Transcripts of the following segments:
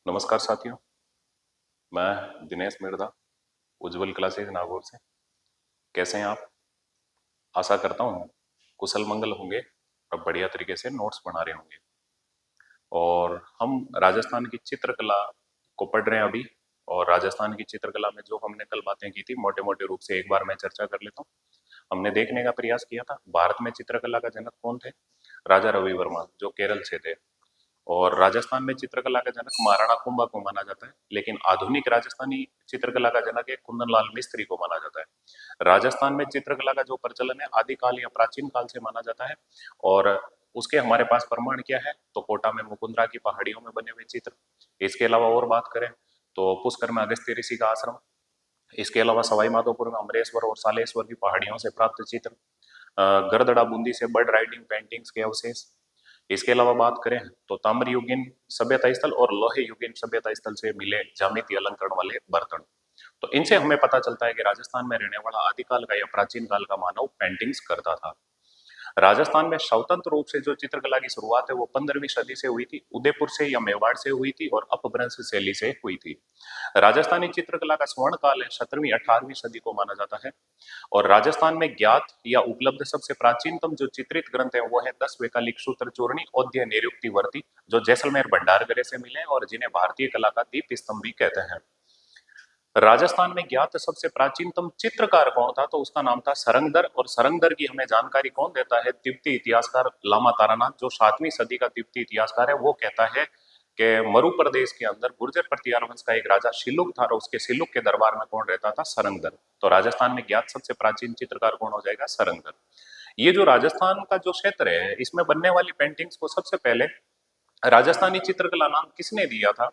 नमस्कार साथियों। मैं दिनेश मिर्धा, उज्जवल क्लासेज नागौर से। कैसे हैं आप? आशा करता हूँ कुशल मंगल होंगे और बढ़िया तरीके से नोट्स बना रहे होंगे। और हम राजस्थान की चित्रकला को पढ़ रहे हैं अभी। और राजस्थान की चित्रकला में जो हमने कल बातें की थी, मोटे मोटे रूप से एक बार मैं चर्चा कर लेता हूँ। हमने देखने का प्रयास किया था भारत में चित्रकला का जनक कौन थे। राजा रवि वर्मा, जो केरल से थे। और राजस्थान में चित्रकला का जनक महाराणा कुंभा को माना जाता है, लेकिन आधुनिक राजस्थानी चित्रकला का जनक एक कुंदन लाल मिस्त्री को माना जाता है। राजस्थान में चित्रकला का जो प्रचलन है आदिकाल या प्राचीन काल से माना जाता है। और उसके हमारे पास प्रमाण क्या है, तो कोटा में मुकुंदरा की पहाड़ियों में बने हुए चित्र। इसके अलावा और बात करें तो पुष्कर में अगस्त्य ऋषि का आश्रम। इसके अलावा सवाई माधोपुर में अमरेश्वर और सालेश्वर की पहाड़ियों से प्राप्त चित्र। गरदड़ा बूंदी से बर्ड राइडिंग पेंटिंग्स के अवशेष। इसके अलावा बात करें तो ताम्रयुगीन सभ्यता स्थल और लोहे युगीन सभ्यता स्थल से मिले ज्यामितीय अलंकरण वाले बर्तन। तो इनसे हमें पता चलता है कि राजस्थान में रहने वाला आदिकाल का या प्राचीन काल का मानव पेंटिंग्स करता था। राजस्थान में स्वतंत्र रूप से जो चित्रकला की शुरुआत है वो 15वीं सदी से हुई थी। उदयपुर से या मेवाड़ से हुई थी और अपभ्रंश शैली से हुई थी। राजस्थानी चित्रकला का स्वर्ण काल है 17वीं 18वीं सदी को माना जाता है। और राजस्थान में ज्ञात या उपलब्ध सबसे प्राचीनतम जो चित्रित ग्रंथ है वो है 10 वैकालिक सूत्र चूर्णी औद्य निरुक्तिवर्ती, जो जैसलमेर भंडारगढ़ से मिले और जिन्हें भारतीय कला का दीप स्तंभ भी कहते हैं। राजस्थान में ज्ञात सबसे प्राचीनतम चित्रकार कौन था, तो उसका नाम था सरंगदर। और सरंगदर की हमें जानकारी कौन देता है, तिब्बती इतिहासकार लामा तारानाथ, जो 7वीं सदी का तिब्बती इतिहासकार है। वो कहता है कि मरु प्रदेश के अंदर गुर्जर प्रतिहार वंश का एक राजा शिलुक था और उसके शिलुक के दरबार में कौन रहता था, सरंगदर। तो राजस्थान में ज्ञात सबसे प्राचीन चित्रकार कौन हो जाएगा, सरंगदर। ये जो राजस्थान का जो क्षेत्र है इसमें बनने वाली पेंटिंग्स को सबसे पहले राजस्थानी चित्रकला नाम किसने दिया था,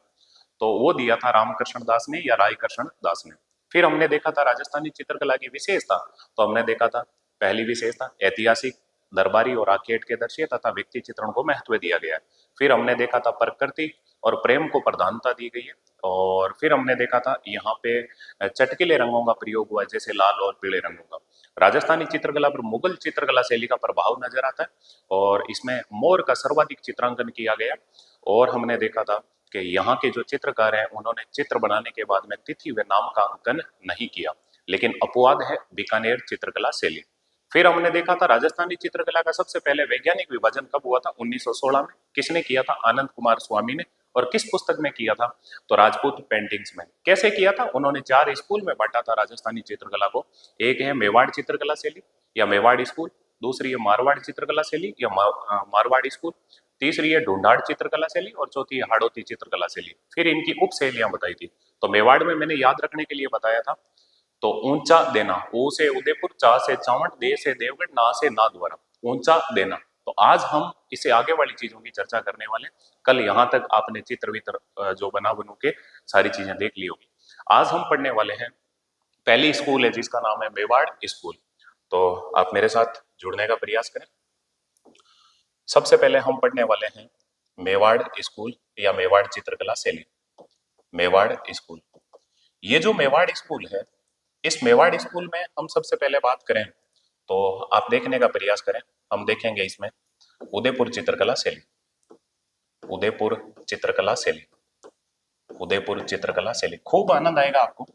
तो वो दिया था रामकृष्ण दास ने या रायकृष्ण दास ने। फिर हमने देखा था राजस्थानी चित्रकला की विशेषता। तो हमने देखा था पहली विशेषता ऐतिहासिक, दरबारी और आखेट के दृश्य तथा व्यक्ति चित्रण को महत्व दिया गया है। फिर हमने देखा था प्रकृति और प्रेम को प्रधानता दी गई है। और फिर हमने देखा था यहाँ पे चटकीले रंगों का प्रयोग हुआ है, जैसे लाल और पीले रंगों का। राजस्थानी चित्रकला पर मुगल चित्रकला शैली का प्रभाव नजर आता है और इसमें मोर का सर्वाधिक चित्रांकन किया गया। और हमने देखा था कि यहाँ के जो चित्रकार हैं उन्होंने चित्र बनाने के बाद में तिथि व नाम का अंकन नहीं किया, लेकिन अपवाद है बीकानेर चित्रकला शैली। फिर हमने देखा था राजस्थानी चित्रकला का सबसे पहले वैज्ञानिक विभाजन कब हुआ था, 1916 में। किसने किया था, आनंद कुमार स्वामी ने। और किस पुस्तक में किया था, तो राजपूत पेंटिंग्स में। कैसे किया था, उन्होंने 4 स्कूल में बांटा था राजस्थानी चित्रकला को। एक है मेवाड़ चित्रकला शैली या मेवाड़ स्कूल, दूसरी है मारवाड़ चित्रकला शैली या मारवाड़ स्कूल, तीसरी है ढूंढाड़ चित्रकला शैली और चौथी है हाड़ौती चित्रकला शैली। फिर इनकी उप शैलियां बताई थी। तो मेवाड़ में मैंने याद रखने के लिए बताया था, तो ऊंचा देना, ऊ से उदयपुर, चा से चावंट, दे से देवगढ़, ना से नाथद्वारा, ऊंचा देना। तो आज हम इसे आगे वाली चीजों की चर्चा करने वाले। कल यहाँ तक आपने चित्र वित्र जो बना बनू के सारी चीजें देख ली होगी। आज हम पढ़ने वाले हैं पहली स्कूल है जिसका नाम है मेवाड़ स्कूल। तो आप मेरे साथ जुड़ने का प्रयास करें। सबसे पहले हम पढ़ने वाले हैं मेवाड़ स्कूल या मेवाड़ चित्रकला शैली। मेवाड़ स्कूल, ये जो मेवाड़ स्कूल है, इस मेवाड़ स्कूल में हम सबसे पहले बात करें तो आप देखने का प्रयास करें। हम देखेंगे इसमें उदयपुर चित्रकला शैली, उदयपुर चित्रकला शैली, उदयपुर चित्रकला शैली। खूब आनंद आएगा आपको।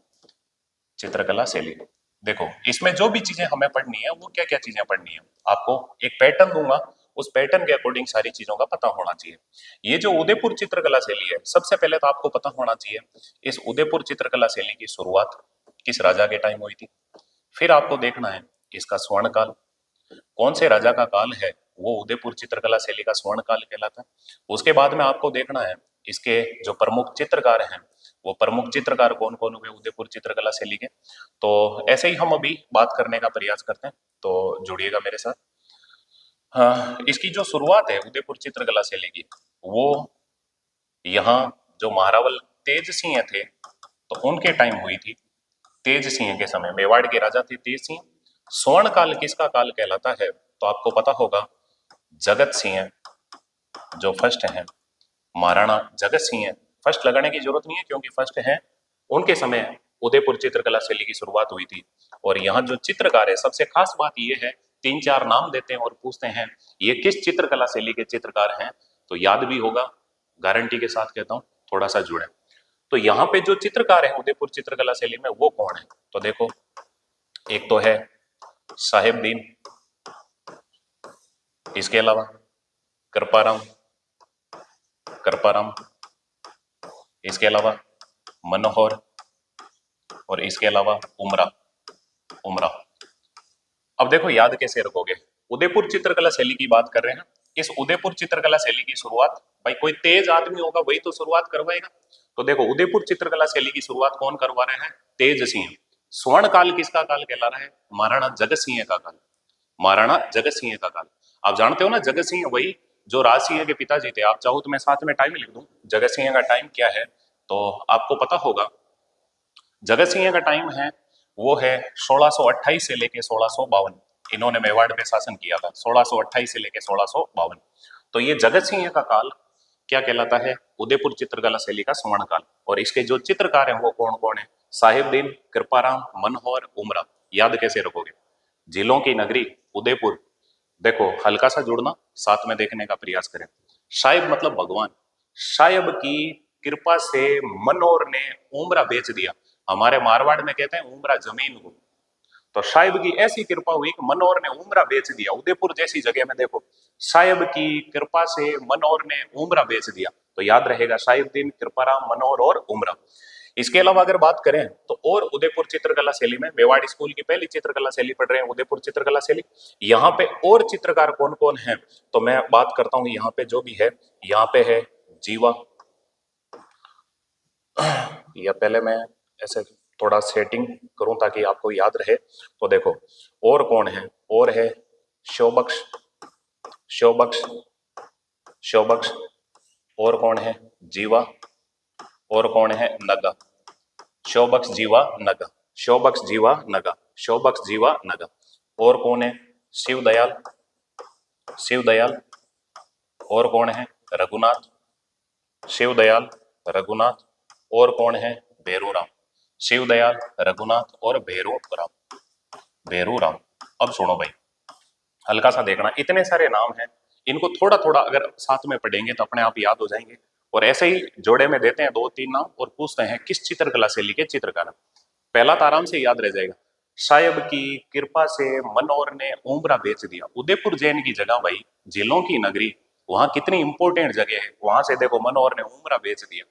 चित्रकला शैली, देखो इसमें जो भी चीजें हमें पढ़नी है वो क्या क्या चीजें पढ़नी है, आपको एक पैटर्न दूंगा, उस पैटर्न के अकॉर्डिंग सारी चीजों का पता होना चाहिए। ये जो उदयपुर चित्रकला शैली है, सबसे पहले तो आपको पता होना चाहिए इस उदयपुर चित्रकला शैली की शुरुआत किस राजा के टाइम हुई थी। फिर आपको देखना है इसका स्वर्ण काल, कौन से राजा का काल है वो उदयपुर चित्रकला शैली का स्वर्ण काल कहलाता है। उसके बाद में आपको देखना है इसके जो प्रमुख चित्रकार हैं वो प्रमुख चित्रकार कौन कौन हुए उदयपुर चित्रकला शैली के। तो ऐसे ही हम अभी बात करने का प्रयास करते हैं, तो जुड़िएगा मेरे साथ। हाँ, इसकी जो शुरुआत है उदयपुर चित्रकला शैली की, वो यहाँ जो महारावल तेज सिंह थे तो उनके टाइम हुई थी। तेज सिंह के समय मेवाड़ के राजा थे तेज सिंह। स्वर्ण काल किसका काल कहलाता है, तो आपको पता होगा जगत सिंह जो फर्स्ट हैं, महाराणा जगत सिंह है। फर्स्ट लगाने की जरूरत नहीं है क्योंकि फर्स्ट है, उनके समय उदयपुर चित्रकला शैली की शुरुआत हुई थी। और यहाँ जो चित्रकार है, सबसे खास बात यह है, 3-4 नाम देते हैं और पूछते हैं ये किस चित्रकला शैली के चित्रकार हैं, तो याद भी होगा, गारंटी के साथ कहता हूं थोड़ा सा जुड़े। तो यहाँ पे जो चित्रकार है उदयपुर चित्रकला शैली में वो कौन है? तो देखो, एक तो है साहिबदीन, इसके अलावा कृपाराम, कृपाराम, इसके अलावा मनोहर, और इसके अलावा उमरा, उमरा। अब देखो याद कैसे रखोगे, उदयपुर चित्रकला शैली की बात कर रहे हैं। इस उदयपुर चित्रकला शैली की शुरुआत भाई कोई तेज आदमी होगा वही तो शुरुआत करवाएगा। तो देखो उदयपुर चित्रकला शैली की शुरुआत कौन करवा रहे हैं? तेज सिंह। स्वर्ण काल किसका काल कहला रहा है? महाराणा जगत सिंह का काल, महाराणा जगत सिंह का काल। आप जानते हो ना, जगत सिंह वही जो राज सिंह के पिताजी थे। आप चाहो तो मैं साथ में टाइम लिख दूं, जगत सिंह का टाइम क्या है तो आपको पता होगा। जगत सिंह का टाइम है वो है 1628 से लेके 1652। इन्होंने मेवाड़ पे शासन किया था 1628 से लेके 1652। तो ये जगत सिंह का काल क्या कहलाता है? उदयपुर चित्रकला शैली का स्वर्ण काल। और इसके जो चित्रकार हैं वो कौन कौन है? साहिबदीन, कृपाराम, मनोहर, उमरा। याद कैसे रखोगे? जिलों की नगरी उदयपुर। देखो हल्का सा जुड़ना, साथ में देखने का प्रयास करें। शायब मतलब भगवान, शायब की कृपा से मनोहर ने उमरा बेच दिया। हमारे मारवाड़ में कहते हैं उमरा जमीन को। तो शायब की ऐसी कृपा हुई कि मनोहर ने उमरा बेच दिया। उदयपुर जैसी जगह में देखो, शायब की कृपा से मनोहर ने उमरा बेच दिया। तो याद रहेगा शाहिबदीन, कृपाराम, मनोहर और उमरा। इसके अलावा अगर बात करें तो और उदयपुर चित्रकला शैली में मेवाड़ी स्कूल की पहली चित्रकला शैली पढ़ रहे हैं उदयपुर चित्रकला शैली। यहाँ पे और चित्रकार कौन कौन है तो मैं बात करता हूं। यहाँ पे जो भी है, यहाँ पे है जीवा, या पहले मैं ऐसे थोड़ा सेटिंग करूं ताकि आपको याद रहे। तो देखो और कौन है, और है शोबक्स, शोबक्स, शोबक्स, और कौन है? जीवा, और कौन है? नगा। शोबक्स, जीवा, नगा, शोबक्स, जीवा, नगा, शोबक्स, जीवा, नगा। और कौन है? शिवदयाल, शिवदयाल, और कौन है? रघुनाथ, शिवदयाल, रघुनाथ, और कौन है? भेरूराम, शिवदयाल, रघुनाथ और भेरूराम, भेरूराम। अब सुनो भाई, हल्का सा देखना, इतने सारे नाम हैं, इनको थोड़ा थोड़ा अगर साथ में पढ़ेंगे तो अपने आप याद हो जाएंगे। और ऐसे ही जोड़े में देते हैं दो तीन नाम और पूछते हैं किस चित्रकला शैली के चित्रकार। पहला तो आराम से याद रह जाएगा, शायब की कृपा से मनोहर ने उमरा बेच दिया। उदयपुर जैन की जगह भाई, जिलों की नगरी, वहां कितनी इंपॉर्टेंट जगह है, वहां से देखो मनोहर ने उमरा बेच दिया।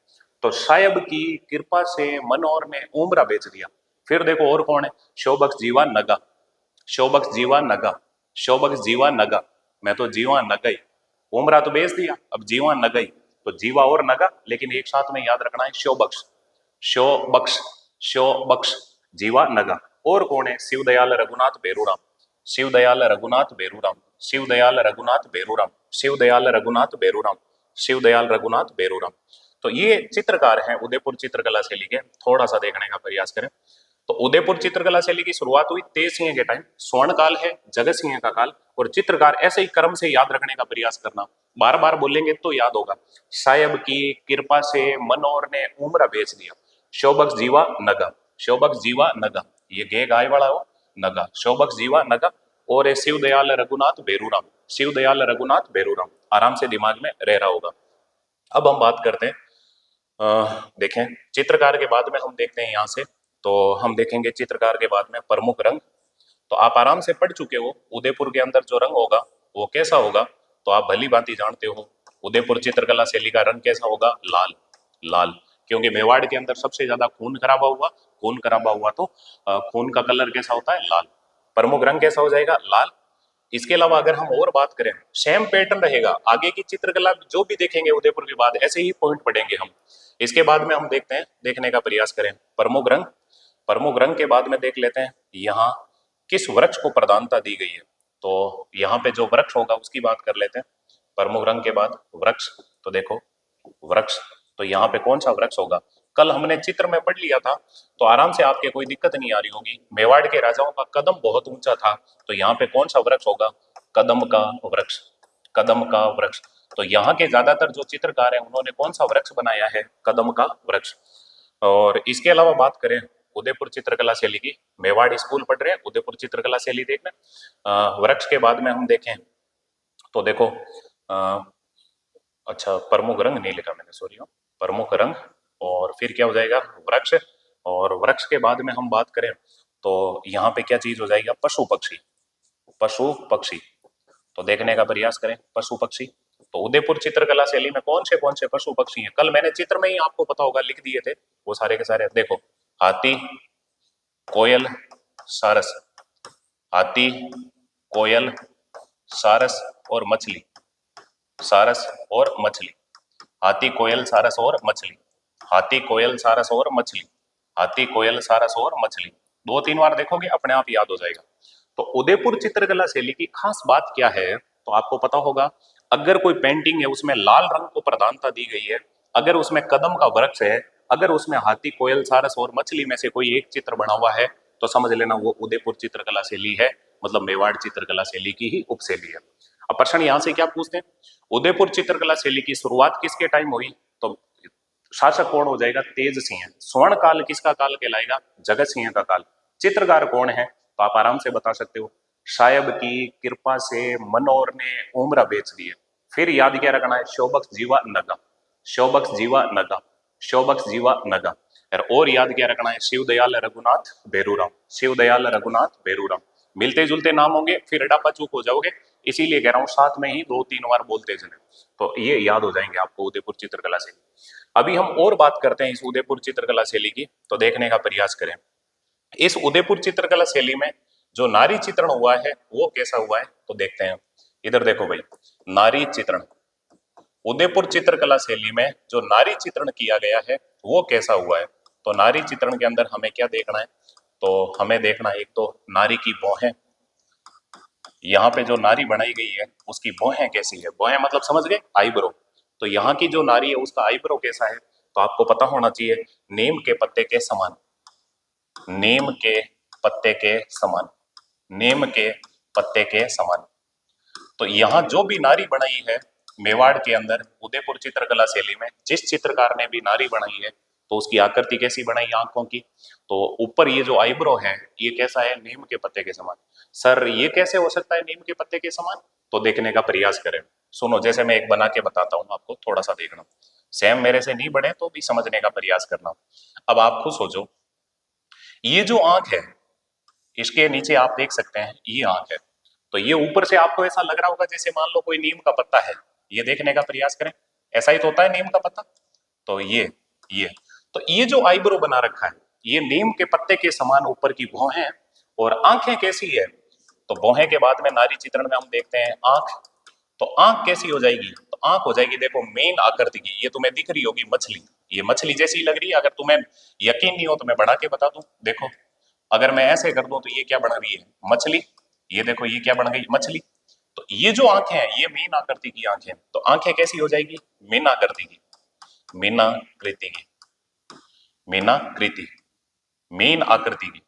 तो शायब की कृपा से मनोहर ने उमरा बेच दिया। फिर देखो और कौन है? शोबक्स, जीवा, नगा, शोबक्स, जीवा, नगा, शोबक्स, जीवा, नगा। मैं तो जीवा नगा ही, उमरा तो बेच दिया, अब जीवा नगा ही। तो जीवा और नगा, लेकिन एक साथ में याद रखना है शोबक्स, शोबक्स, शोबक्स, जीवा, नगा। और कौन है? शिवदयाल, रघुनाथ, भेरूराम, शिवदयाल, रघुनाथ, भेरूराम, शिवदयाल, रघुनाथ, भेरूराम, शिवदयाल, रघुनाथ, भेरूराम, शिवदयाल, रघुनाथ, भेरूराम। तो ये चित्रकार हैं उदयपुर चित्रकला शैली के। थोड़ा सा देखने का प्रयास करें तो उदयपुर चित्रकला शैली की शुरुआत हुई तेज सिंह के टाइम। स्वर्ण काल है जगत सिंह का काल। और चित्रकार ऐसे ही क्रम से याद रखने का प्रयास करना, बार बार बोलेंगे तो याद होगा। साहेब की कृपा से मनोहर ने उमरा बेच दिया। शोबक्स, जीवा, नगा, शोबक्स, जीवा, नगा, ये गे गाय वाला हो, नगा, शोबक्स, जीवा, नगा। और शिवदयाल, रघुनाथ, भेरूराम, शिवदयाल, रघुनाथ, भेरूराम। आराम से दिमाग में रह रहा होगा। अब हम बात करते हैं, देखें चित्रकार के बाद में हम देखते हैं यहाँ से, तो हम देखेंगे चित्रकार के बाद में प्रमुख रंग। तो आप आराम से पढ़ चुके हो उदयपुर के अंदर जो रंग होगा वो कैसा होगा, तो आप भली भांति जानते हो उदयपुर चित्रकला शैली का रंग कैसा होगा? लाल, लाल। क्योंकि मेवाड़ के अंदर सबसे ज्यादा खून खराबा हुआ, खून खराबा हुआ तो खून का कलर कैसा होता है? लाल। प्रमुख रंग कैसा हो जाएगा? लाल। इसके अलावा अगर हम और बात करें, सेम पैटर्न रहेगा आगे की चित्रकला जो भी देखेंगे उदयपुर के बाद, ऐसे ही पॉइंट पढ़ेंगे हम। इसके बाद में हम देखते हैं, देखने का प्रयास करें प्रमुख रंग। प्रमुख रंग के बाद में देख लेते हैं यहाँ किस वृक्ष को प्रधानता दी गई है। तो यहाँ पे जो वृक्ष होगा उसकी बात कर लेते हैं। प्रमुख रंग के बाद वृक्ष, तो देखो वृक्ष, तो यहाँ पे कौन सा वृक्ष होगा? कल हमने चित्र में पढ़ लिया था, तो आराम से आपके कोई दिक्कत नहीं आ रही होगी। मेवाड़ के राजाओं का कदम बहुत ऊंचा था, तो यहाँ पे कौन सा वृक्ष होगा? कदम का वृक्ष, कदम का वृक्ष। तो यहाँ के ज्यादातर जो चित्रकार हैं उन्होंने कौन सा वृक्ष बनाया है? कदम का वृक्ष। और इसके अलावा बात करें उदयपुर चित्रकला शैली की, मेवाड़ स्कूल पढ़ रहे हैं, उदयपुर चित्रकला शैली देखना। वृक्ष के बाद में हम देखें तो देखो अच्छा प्रमुख रंग नहीं लिखा मैंने, सॉरी, प्रमुख रंग, और फिर क्या हो जाएगा, वृक्ष। और वृक्ष के बाद में हम बात करें तो यहाँ पे क्या चीज हो जाएगा, पशु पक्षी। पशु पक्षी, तो देखने का प्रयास करें पशु पक्षी। तो उदयपुर चित्रकला शैली में कौन से पशु पक्षी हैं, कल मैंने चित्र में ही आपको पता होगा लिख दिए थे वो सारे के सारे। देखो, हाथी, कोयल, सारस। हाथी, कोयल, सारस और मछली। सारस और मछली। हाथी, कोयल, सारस और मछली। हाथी, कोयल, सारस और मछली। हाथी, कोयल, सारस और मछली। 2-3 बार देखोगे अपने आप याद हो जाएगा। तो उदयपुर चित्रकला शैली की खास बात क्या है, तो आपको पता होगा, अगर कोई पेंटिंग है उसमें लाल रंग को प्रधानता दी गई है, अगर उसमें कदम का वृक्ष है, अगर उसमें हाथी, कोयल, सारस और मछली में से कोई एक चित्र बना हुआ है, तो समझ लेना वो उदयपुर चित्रकला शैली है, मतलब मेवाड़ चित्रकला शैली की ही उपशैली है। अब प्रश्न यहां से क्या पूछते हैं, उदयपुर चित्रकला शैली की शुरुआत किसके टाइम हुई, तो शासक कौन हो जाएगा, तेज सिंह। स्वर्ण काल किसका काल कहलाएगा, जगत सिंह का काल। चित्रकार कौन है, तो आप आराम से बता सकते हो, साहेब की कृपा से मनोहर ने उम्र बेच दिए। फिर याद क्या रखना है, शोभक्स जीवा नगा। शोभक्स जीवा नगा। शोभक्स जीवा नगा। और याद क्या रखना है, शिवदयाल रघुनाथ बेरूराम। शिवदयाल रघुनाथ बेरूराम। मिलते जुलते नाम होंगे फिर अडापा चूक हो जाओगे, इसीलिए कह रहा हूं साथ में ही 2-3 बार बोलते चले, तो ये याद हो जाएंगे आपको उदयपुर चित्रकला शैली। अभी हम और बात करते हैं इस उदयपुर चित्रकला शैली की, तो देखने का प्रयास करें। इस उदयपुर चित्रकला शैली में जो नारी चित्रण हुआ है वो कैसा हुआ है, तो देखते हैं। इधर देखो भाई, नारी चित्रण। उदयपुर चित्रकला शैली में जो नारी चित्रण किया गया है वो कैसा हुआ है, तो नारी चित्रण के अंदर हमें क्या देखना है, तो हमें देखना है एक तो नारी की भौहें। यहाँ पे जो नारी बनाई गई है उसकी भौहें कैसी है, भौहें मतलब समझ गए, आईब्रो। तो यहाँ की जो नारी है उसका आईब्रो कैसा है, तो आपको पता होना चाहिए, नीम के पत्ते के समान। नीम के पत्ते के समान। नीम के पत्ते के समान। तो यहाँ जो भी नारी बनाई है मेवाड़ के अंदर उदयपुर चित्रकला शैली में, जिस चित्रकार ने भी नारी बनाई है, तो उसकी आकृति कैसी बनाई आंखों की, तो ऊपर ये जो आईब्रो है ये कैसा है, नीम के पत्ते के समान। सर ये कैसे हो सकता है नीम के पत्ते के समान, तो देखने का प्रयास करें। सुनो, जैसे मैं एक बना के बताता हूँ आपको, थोड़ा सा देखना, सेम मेरे से नहीं बने तो भी समझने का प्रयास करना। अब आप खुद सोचो, ये जो आंख है इसके नीचे आप देख सकते हैं ये आंख है, तो ये ऊपर से आपको ऐसा लग रहा होगा जैसे मान लो कोई नीम का पत्ता है, ये देखने का प्रयास करें, ऐसा ही तो होता है नीम का पत्ता। तो ये तो ये जो आईब्रो बना रखा है ये नीम के पत्ते के समान ऊपर की भौहें हैं, और आंखें कैसी है, तो भौहें के बाद में नारी चित्रण में हम देखते हैं आंख। तो आंख कैसी हो जाएगी, तो आंख हो जाएगी देखो मेन आकृति की, ये तुम्हें दिख रही होगी मछली, ये मछली जैसी लग रही है। अगर तुम्हें यकीन नहीं हो तो मैं बढ़ा के बता दूं, देखो अगर मैं ऐसे कर दूं तो ये क्या बन रही है, मछली। ये देखो ये क्या बन गई, मछली। तो ये जो आंखें हैं ये मीन आकृति की आंखें, तो आंखें कैसी हो जाएगी, मीन आकृति की। मीनाकृति की। मीनाकृति। मीन आकृति की।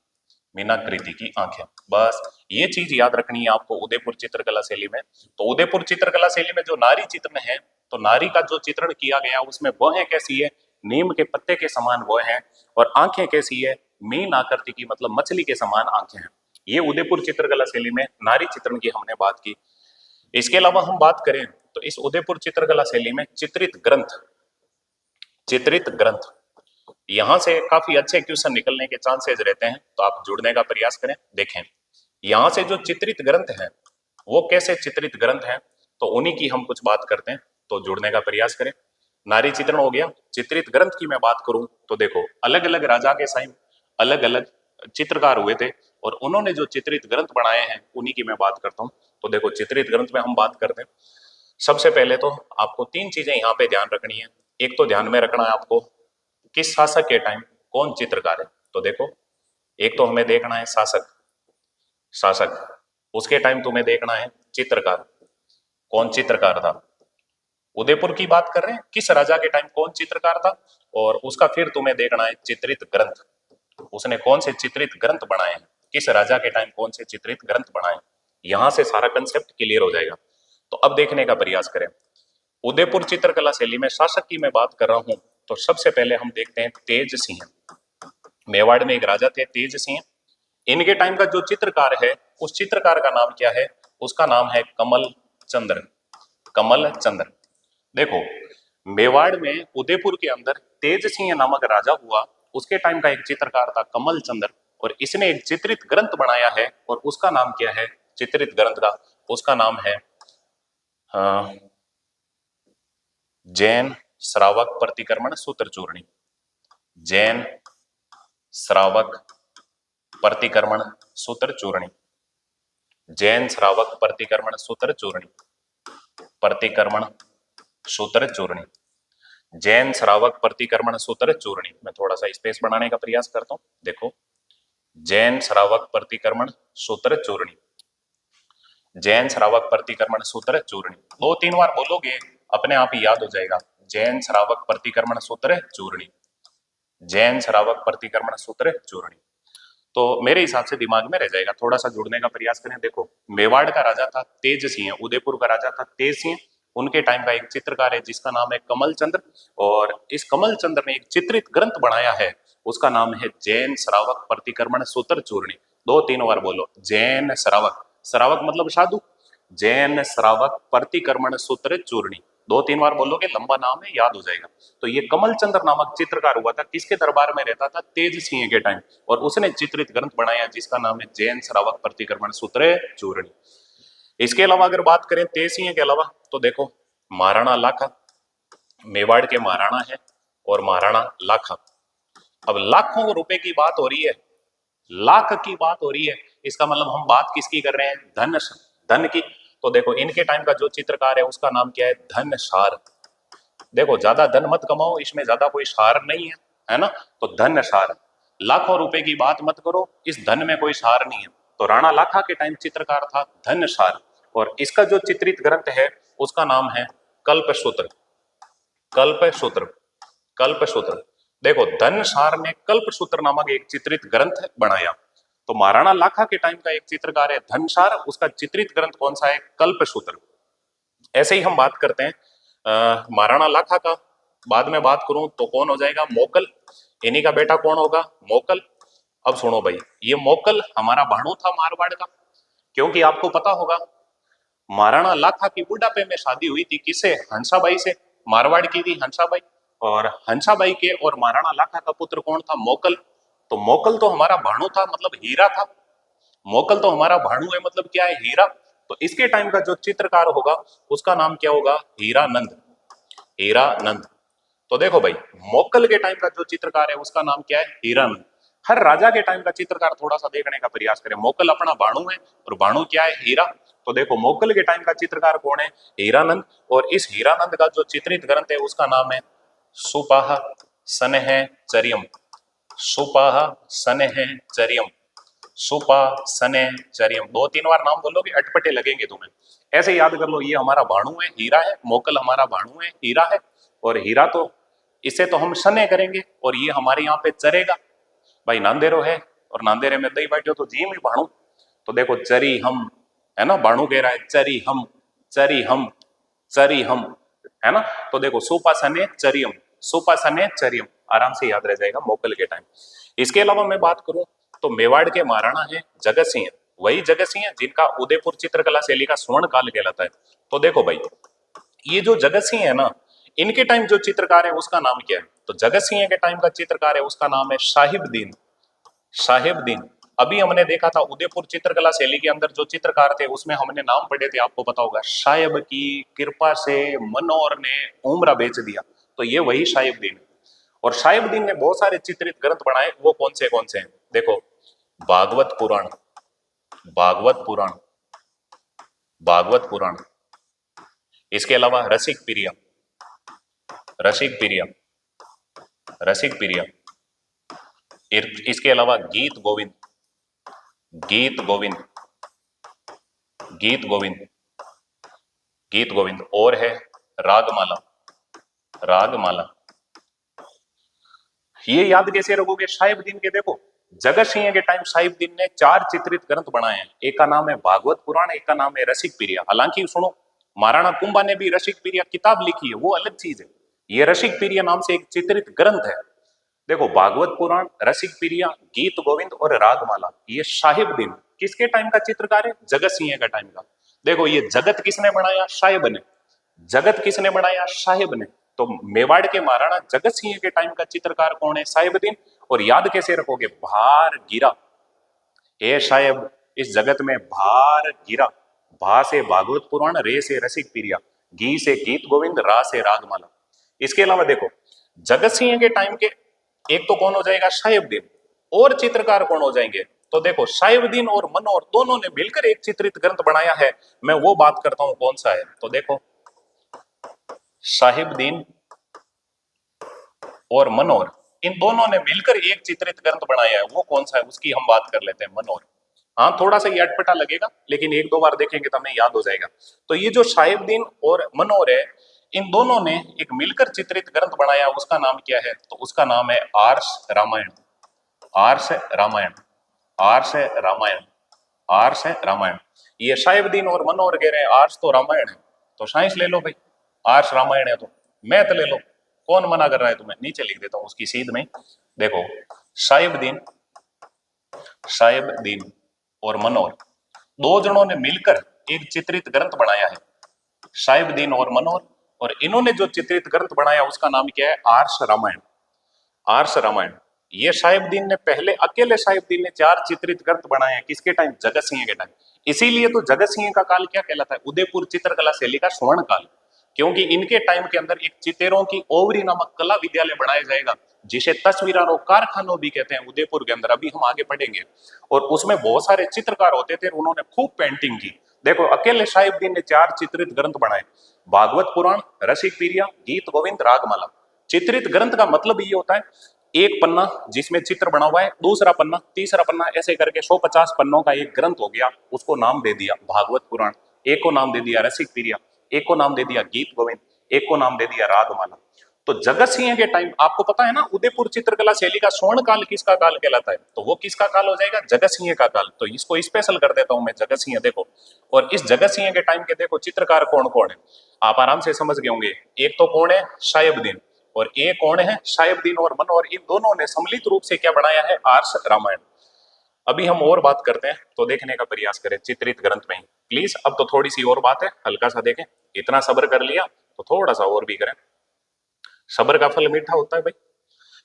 मीनाकृति की आंखें। बस ये चीज याद रखनी है आपको उदयपुर चित्रकला शैली में। तो उदयपुर चित्रकला शैली में जो नारी चित्रण है, तो नारी का जो चित्रण किया गया उसमें वह है कैसी है, नीम के पत्ते के समान वह है, और आंखें कैसी है, मीन आकृति की, मतलब मछली के समान आंखें हैं। ये उदयपुर चित्रकला शैली में नारी चित्रण की हमने बात की। इसके अलावा हम बात करें तो इस उदयपुर चित्रकला शैली में चित्रित ग्रंथ। चित्रित ग्रंथ, यहां से काफी अच्छे क्वेश्चन निकलने के चांसेस रहते हैं, तो आप जुड़ने का प्रयास करें। देखें यहां से जो चित्रित ग्रंथ है वो कैसे चित्रित ग्रंथ हैं, तो उन्हीं की हम कुछ बात करते हैं, तो जुड़ने का प्रयास करें। नारी चित्रण हो गया, चित्रित ग्रंथ की मैं बात करूं तो देखो अलग अलग राजा के साइम अलग अलग चित्रकार हुए थे, और उन्होंने जो चित्रित ग्रंथ बनाए हैं उन्हीं की मैं बात करता हूं। तो देखो चित्रित ग्रंथ में हम बात करते हैं, सबसे पहले तो आपको 3 चीजें यहाँ पे ध्यान रखनी है। एक तो ध्यान में रखना है आपको किस शासक के टाइम कौन चित्रकार है, तो देखो एक तो हमें देखना है शासक। शासक, उसके टाइम तुम्हें देखना है चित्रकार, कौन चित्रकार था। उदयपुर की बात कर रहे हैं, किस राजा के टाइम कौन चित्रकार था, और उसका फिर तुम्हें देखना है चित्रित ग्रंथ, उसने कौन से चित्रित ग्रंथ बनाए हैं, किस राजा के टाइम कौन से चित्रित ग्रंथ बनाए। यहां से सारा कंसेप्ट क्लियर हो जाएगा। तो अब देखने का प्रयास करें, उदयपुर चित्रकला शैली में शासक की मैं बात कर रहा हूं, तो सबसे पहले हम देखते हैं तेज सिंह। मेवाड़ में एक राजा थे तेज सिंह, इनके टाइम का जो चित्रकार है उस चित्रकार का नाम क्या है, उसका नाम है कमल चंद्र। कमल चंद्र। देखो मेवाड़ में उदयपुर के अंदर तेज सिंह नामक राजा हुआ, उसके टाइम का एक चित्रकार था कमल चंद्र, और इसने एक चित्रित ग्रंथ बनाया है, और उसका नाम क्या है चित्रित ग्रंथ का? उसका नाम है जैन श्रावक प्रतिक्रमण सूत्र चूर्णी। जैन श्रावक प्रतिक्रमण सूत्र चूर्णी। जैन श्रावक प्रतिक्रमण सूत्र चूर्णी। प्रतिक्रमण सूत्र चूर्णी। जैन श्रावक प्रतिक्रमण सूत्र चूर्णी। मैं थोड़ा सा स्पेस बनाने का प्रयास करता हूं, देखो। जैन श्रावक प्रतिक्रमण सूत्र चूर्णी। जैन श्रावक प्रतिक्रमण सूत्र चूर्णी। 2-3 बार बोलोगे अपने आप ही याद हो जाएगा। जैन श्रावक प्रतिक्रमण सूत्र चूर्णी। जैन श्रावक प्रतिक्रमण सूत्र चूर्णी। तो मेरे हिसाब से दिमाग में रह जाएगा, थोड़ा सा जुड़ने का प्रयास करें। देखो, मेवाड़ का राजा था तेज सिंह, उदयपुर का राजा था तेज सिंह, उनके टाइम का एक चित्रकार है जिसका नाम है कमल चंद्र, और इस कमल चंद्र ने एक चित्रित ग्रंथ बनाया है, उसका नाम है जैन श्रावक प्रतिक्रमण सूत्र चूर्णी। 2-3 बार बोलो, जैन श्रावक, श्रावक मतलब साधु, जैन श्रावक प्रतिक्रमण सूत्र चूर्णी। 2-3 बार बोलोगे, लंबा नाम है, याद हो जाएगा। तो ये कमल चंद्र नामक चित्रकार हुआ था, किसके दरबार में रहता था? तेज सिंह के टाइम, और उसने चित्रित ग्रंथ बनाया जिसका नाम है जैन श्रावक प्रतिक्रमण सूत्र चूर्णी। इसके अलावा अगर बात करें तेज सिंह के अलावा, तो देखो महाराणा लाखा, मेवाड़ के महाराणा है, और महाराणा लाखा। अब लाखों रुपए की बात हो रही है, लाख की बात हो रही है, इसका मतलब हम बात किसकी कर रहे हैं? धन, धन की। तो देखो इनके टाइम का जो चित्रकार है उसका नाम क्या है? धनशार। देखो ज्यादा धन मत कमाओ, इसमें ज्यादा कोई सार नहीं है ना, तो धनशार। लाखों रुपए की बात मत करो, इस धन में कोई सार नहीं है। तो राणा लाखा के टाइम चित्रकार था धनशार, और इसका जो चित्रित ग्रंथ है उसका नाम है कल्पसूत्र। कल्पसूत्र, कल्पसूत्र। देखो धनशार ने कल्पसूत्र नामक एक चित्रित ग्रंथ बनाया। तो महाराणा लाखा के टाइम का एक चित्रकार है धनशार, उसका चित्रित ग्रंथ कौन सा है? कल्पसूत्र। ऐसे ही हम बात करते हैं महाराणा लाखा का, बाद में बात करूं तो कौन हो जाएगा? मोकल। इन्हीं का बेटा कौन होगा? मोकल। अब सुनो भाई, ये मोकल हमारा भाणु था मारवाड़ का, क्योंकि आपको पता होगा महाराणा लाखा की बुढ़ापे में शादी हुई थी किससे? हंसाबाई से। मारवाड़ की थी हंसाबाई, और हंसाबाई के और महाराणा लाखा का पुत्र कौन था? मोकल। तो मोकल तो हमारा भाणु था, मतलब हीरा था। मोकल तो हमारा भाणु है, मतलब क्या है? हीरा। तो इसके टाइम का जो चित्रकार होगा उसका नाम क्या होगा? हीरानंद। हीरानंद। तो देखो भाई, मोकल के टाइम का जो चित्रकार है उसका नाम क्या है? हीरानंद। हर राजा के टाइम का चित्रकार थोड़ा सा देखने का प्रयास करें। मोकल अपना भाणु है, और भाणु क्या है? हीरा। तो देखो मोकल के टाइम का चित्रकार कौन है? हीरानंद। और इस हीरानंद का जो चित्रित ग्रंथ है उसका नाम है सुपाह सनेह चरियम। सुपाह सनेह चरियम। सुपा सने चरियम। 2-3 बार नाम बोलोगे अटपटे लगेंगे तुम्हें, ऐसे याद कर लो। ये हमारा भाणु है, हीरा है। मोकल हमारा भाणु है, हीरा है। और हीरा तो इसे तो हम सने करेंगे, और ये हमारे यहाँ पे चरेगा। भाई नांदेरो है, और नांदेरे में दही बैठो तो जी में भाणु। तो देखो चरी हम, है ना, भाणु कह रहा है चरी हम, चरी हम, चरी हम, है ना। तो देखो सुपा सने चरियम, सुपा सने चरियम, आराम से याद रह जाएगा मोकल के टाइम। इसके अलावा मैं बात करूं तो मेवाड़ के महाराणा है जगत सिंह, वही जगत सिंह जिनका उदयपुर चित्रकला शैली का स्वर्ण काल कहलाता है। तो देखो भाई, ये जो जगत सिंह है ना, इनके टाइम जो चित्रकार है उसका नाम क्या है? तो जगत सिंह के टाइम का चित्रकार है उसका नाम है साहिबदीन। साहिबदीन। अभी हमने देखा था उदयपुर चित्रकला शैली के अंदर जो चित्रकार थे उसमें हमने नाम पढ़े थे, आपको पता होगा, साहिब की कृपा से मनोहर ने उमरा बेच दिया। तो ये वही साहिबदीन। और साहिबदीन ने बहुत सारे चित्रित ग्रंथ बनाए, वो कौन से हैं? देखो, भागवत पुराण, भागवत पुराण, भागवत पुराण। इसके अलावा रसिक प्रिया, रसिक प्रिया, रसिक प्रिया। इसके अलावा गीत गोविंद, गीत गोविंद, गीत गोविंद, गीत गोविंद। और है रागमाला, रागमाला। ये याद कैसे रखोगे? साहिबदीन के, देखो जगत सिंह के टाइम साहिबदीन ने 4 चित्रित ग्रंथ बनाए हैं। एक का नाम है भागवत पुराण, एक का नाम है रसिक प्रिया। हालांकि सुनो, महाराणा कुंभा ने भी रसिक प्रिया किताब लिखी है, वो अलग चीज है। ये रसिक प्रिया नाम से एक चित्रित ग्रंथ है। देखो भागवत पुराण, रसिक प्रिया, गीत गोविंद और रागमाला, ये साहिबदीन किसके टाइम का चित्रकार है? जगत सिंह का टाइम का। देखो ये जगत किसने बनाया? साहिब ने। जगत किसने बनाया? साहिब ने। तो मेवाड़ के महाराणा जगत सिंह के टाइम का चित्रकार कौन है? साहिबुद्दीन। और याद कैसे रखोगे? भार गिरा, ए साहेब इस जगत में भार गिरा। भा से भागवत पुराण, रे से रसिक प्रिया, गी से गीत गोविंद, रा से रागमाला। इसके अलावा देखो जगत सिंह के टाइम के एक तो कौन हो जाएगा? साहिबुद्दीन। और चित्रकार कौन हो जाएंगे? तो देखो साहिबुद्दीन और मनोहर दोनों ने मिलकर एक चित्रित ग्रंथ बनाया है, मैं वो बात करता हूं कौन सा है। तो देखो साहिबुद्दीन और मनोहर इन दोनों ने मिलकर एक चित्रित ग्रंथ बनाया है, वो कौन सा है उसकी हम बात कर लेते हैं। मनोहर। हाँ थोड़ा सा ये अटपटा लगेगा लेकिन एक दो बार देखेंगे तो हमें याद हो जाएगा। तो ये जो साहिबुद्दीन और मनोहर है इन दोनों ने एक मिलकर चित्रित ग्रंथ बनाया, उसका नाम क्या है? तो उसका नाम है आर्ष रामायण। आर्ष रामायण, आर्ष रामायण, आर्ष रामायण। ये साहिबुद्दीन और मनोहर कह रहे हैं आर्ष तो रामायण है, तो साइंस ले लो भाई, आर्ष रामायण है तो मैथ ले लो, कौन मना कर रहा है तुम्हें? नीचे लिख देता हूं उसकी सीध में। देखो साहिबुद्दीन, साहिबुद्दीन और मनोहर दो जनों ने मिलकर एक चित्रित ग्रंथ बनाया है, साहिबुद्दीन और मनोहर। और इन्होंने जो चित्रित ग्रंथ बनाया उसका नाम क्या है? आर्ष रामायण। आर्ष रामायण। ये साहिबुद्दीन ने पहले, अकेले साहिबुद्दीन ने 4 चित्रित ग्रंथ बनाए हैं। किसके टाइम? जगत सिंह के टाइम। इसीलिए तो जगत सिंह का काल क्या कहलाता है? उदयपुर चित्रकला शैली का स्वर्ण काल, क्योंकि इनके टाइम के अंदर एक चितेरों की ओवरी नामक कला विद्यालय बनाया जाएगा, जिसे तस्वीरों कारखानों भी कहते हैं उदयपुर के अंदर, अभी हम आगे पढ़ेंगे। और उसमें बहुत सारे चित्रकार होते थे, उन्होंने खूब पेंटिंग की। देखो अकेले साहिबुद्दीन ने 4 चित्रित ग्रंथ बनाए, भागवत पुराण, रसिक पीरिया, गीत गोविंद, रागमाला। चित्रित ग्रंथ का मतलब ये होता है एक पन्ना जिसमें चित्र बना हुआ है, दूसरा पन्ना, तीसरा पन्ना, ऐसे करके 150 पन्नों का एक ग्रंथ हो गया, उसको नाम दे दिया भागवत पुराण, एक को नाम दे दिया रसिक पीरिया, एक को नाम दे दिया गीत गोविंद, एक को नाम दे दिया रागमाला। तो जगत सिंह के टाइम आपको पता है ना, उदयपुर चित्रकला शैली का स्वर्ण काल किसका काल कहलाता है? तो वो किसका काल हो जाएगा? जगत सिंह का काल। तो इसको स्पेशल कर देता हूं मैं, जगत सिंह। देखो और इस जगत सिंह के टाइम के देखो चित्रकार कौन कौन है, आप आराम से समझ गए होंगे। एक तो कौन है? साहिबुद्दीन। और एक कौन है? साहिबुद्दीन और मनोहर, इन दोनों ने सम्मिलित रूप से क्या बनाया है? आर्ष रामायण। अभी हम और बात करते हैं तो देखने का प्रयास करें चित्रित ग्रंथ में ही प्लीज। अब तो थोड़ी सी और बात है, हल्का सा देखें। इतना सब्र कर लिया तो थोड़ा सा और भी करें, सब्र का फल मीठा होता है भाई,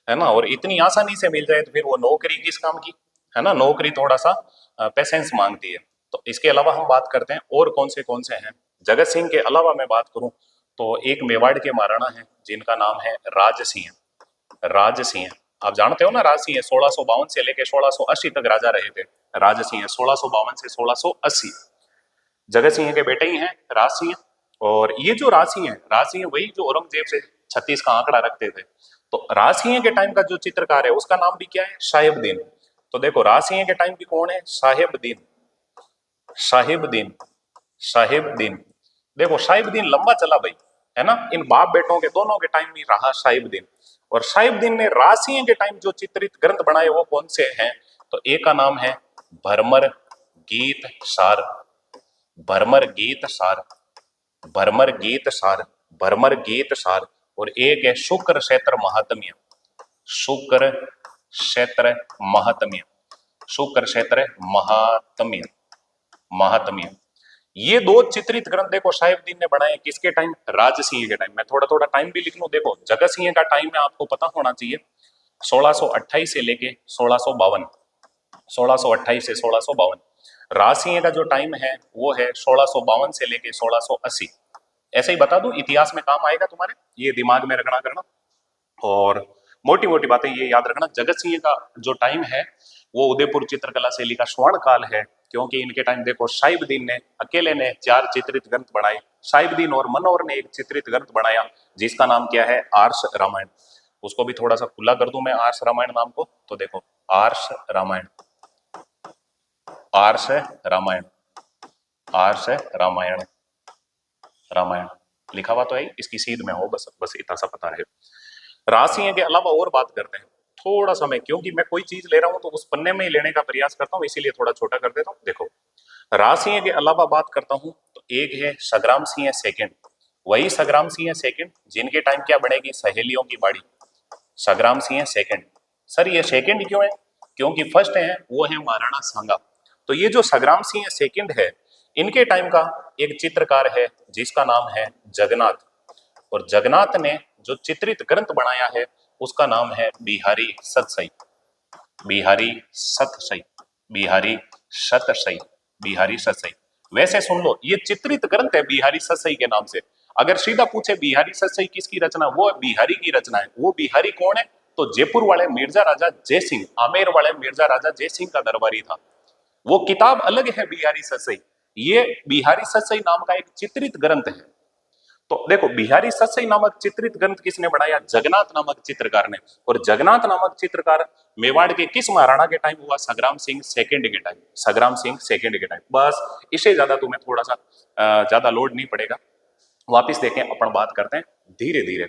है ना। और इतनी आसानी से मिल जाए तो फिर वो नौकरी किस काम की, है ना। नौकरी थोड़ा सा पेशेंस मांगती है। तो इसके अलावा हम बात करते हैं और कौन से हैं। जगत सिंह के अलावा मैं बात करूं तो एक मेवाड़ के महाराणा हैं जिनका नाम है राज सिंह। राज सिंह आप जानते हो ना, राज सिंह 1652 से लेकर 1680 तक राजा रहे थे। राज सिंह 1652 से 1680 जगत सिंह के बेटे ही हैं राज सिंह। और ये जो राज सिंह है, राज सिंह वही जो औरंगजेब से 36 का आंकड़ा रखते थे। तो राज सिंह के टाइम का जो चित्रकार है उसका नाम भी क्या है? साहिबुद्दीन। तो देखो राज सिंह के टाइम की कौन है? साहिबुद्दीन। साहिबुद्दीन, साहिबुद्दीन। देखो साहिबुद्दीन लंबा चला भाई, है ना। इन बाप बेटों के दोनों के टाइम में रहा साहिबुद्दीन। और साहिबुद्दीन ने राज सिंह के टाइम जो चित्रित ग्रंथ बनाए वो कौन से हैं? तो एक का नाम है भरमर गीत सार, भरमर गीत सार, भरमर गीत सार, भरमर गीत सार। और एक है शुक्र क्षेत्र महात्म्य, शुक्र क्षेत्र महात्म्य, शुक्र क्षेत्र महात्म्य, महात्म्य। ये 2 चित्रित ग्रंथ देखो साहिबुद्दीन ने बनाए किसके टाइम? राज सिंह के टाइम। मैं थोड़ा थोड़ा टाइम भी लिख लूं। देखो जगत सिंह का टाइम में आपको पता होना चाहिए 1628 से लेके 1652, 1628 से 1652। राज सिंह का जो टाइम है वो है 1652 से लेके 1680। ऐसे ही बता दूं, इतिहास में काम आएगा तुम्हारे, ये दिमाग में रखना करना। और मोटी मोटी बातें ये याद रखना, जगत सिंह का जो टाइम है वो उदयपुर चित्रकला शैली का स्वर्ण काल है, क्योंकि इनके टाइम देखो साहिबुद्दीन ने अकेले ने 4 चित्रित ग्रंथ बनाए, साहिबुद्दीन और मनोहर ने एक चित्रित ग्रंथ बनाया जिसका नाम क्या है? आर्ष रामायण। उसको भी थोड़ा सा खुला कर दूं मैं आर्ष रामायण नाम को। तो देखो आर्ष रामायण, आर्ष रामायण, आर्ष रामायण, रामायण लिखा हुआ तो है, इसकी सीध में हो, बस बस इतना सा पता है। राज सिंह के अलावा और बात करते हैं थोड़ा सा मैं, क्योंकि मैं कोई चीज ले रहा हूं तो उस पन्ने में ही लेने का प्रयास करता हूं, इसीलिए थोड़ा छोटा कर देता हूं। देखो राज सिंह के अलावा बात करता हूं तो एक है संग्राम सिंह सेकंड। वही संग्राम सिंह सेकंड जिनके टाइम क्या बनेगी? सहेलियों की बाड़ी। संग्राम सिंह सेकंड। सर ये सेकंड क्यों है? क्योंकि फर्स्ट है वो है महाराणा सांगा। तो ये जो संग्राम सिंह सेकंड है इनके टाइम का एक चित्रकार है जिसका नाम है जगन्नाथ। और जगन्नाथ ने जो चित्रित ग्रंथ बनाया है उसका नाम है बिहारी सतसई। बिहारी सतसई, बिहारी सतसई, बिहारी सतसई। वैसे सुन लो, ये चित्रित ग्रंथ है बिहारी सतसई के नाम से। अगर सीधा पूछे बिहारी सतसई किसकी रचना, वो बिहारी की रचना है। वो बिहारी कौन है? तो जयपुर वाले मिर्जा राजा जयसिंह, आमेर वाले मिर्जा राजा जयसिंह का दरबारी था। वो किताब अलग है बिहारी सतसई, ये बिहारी सतसई नाम का एक चित्रित ग्रंथ है। तो देखो, बिहारी सतसई नामक चित्रित ग्रंथ किसने बनाया? जगन्नाथ नामक चित्रकार ने। और जगन्नाथ नामक चित्रकार मेवाड़ के किस महाराणा के टाइम हुआ? संग्राम सिंह सेकंड के टाइम, संग्राम सिंह सेकंड के टाइम। बस, इससे ज्यादा तुम्हें थोड़ा सा ज्यादा लोड नहीं पड़ेगा। वापिस देखें, अपन बात करते हैं धीरे धीरे,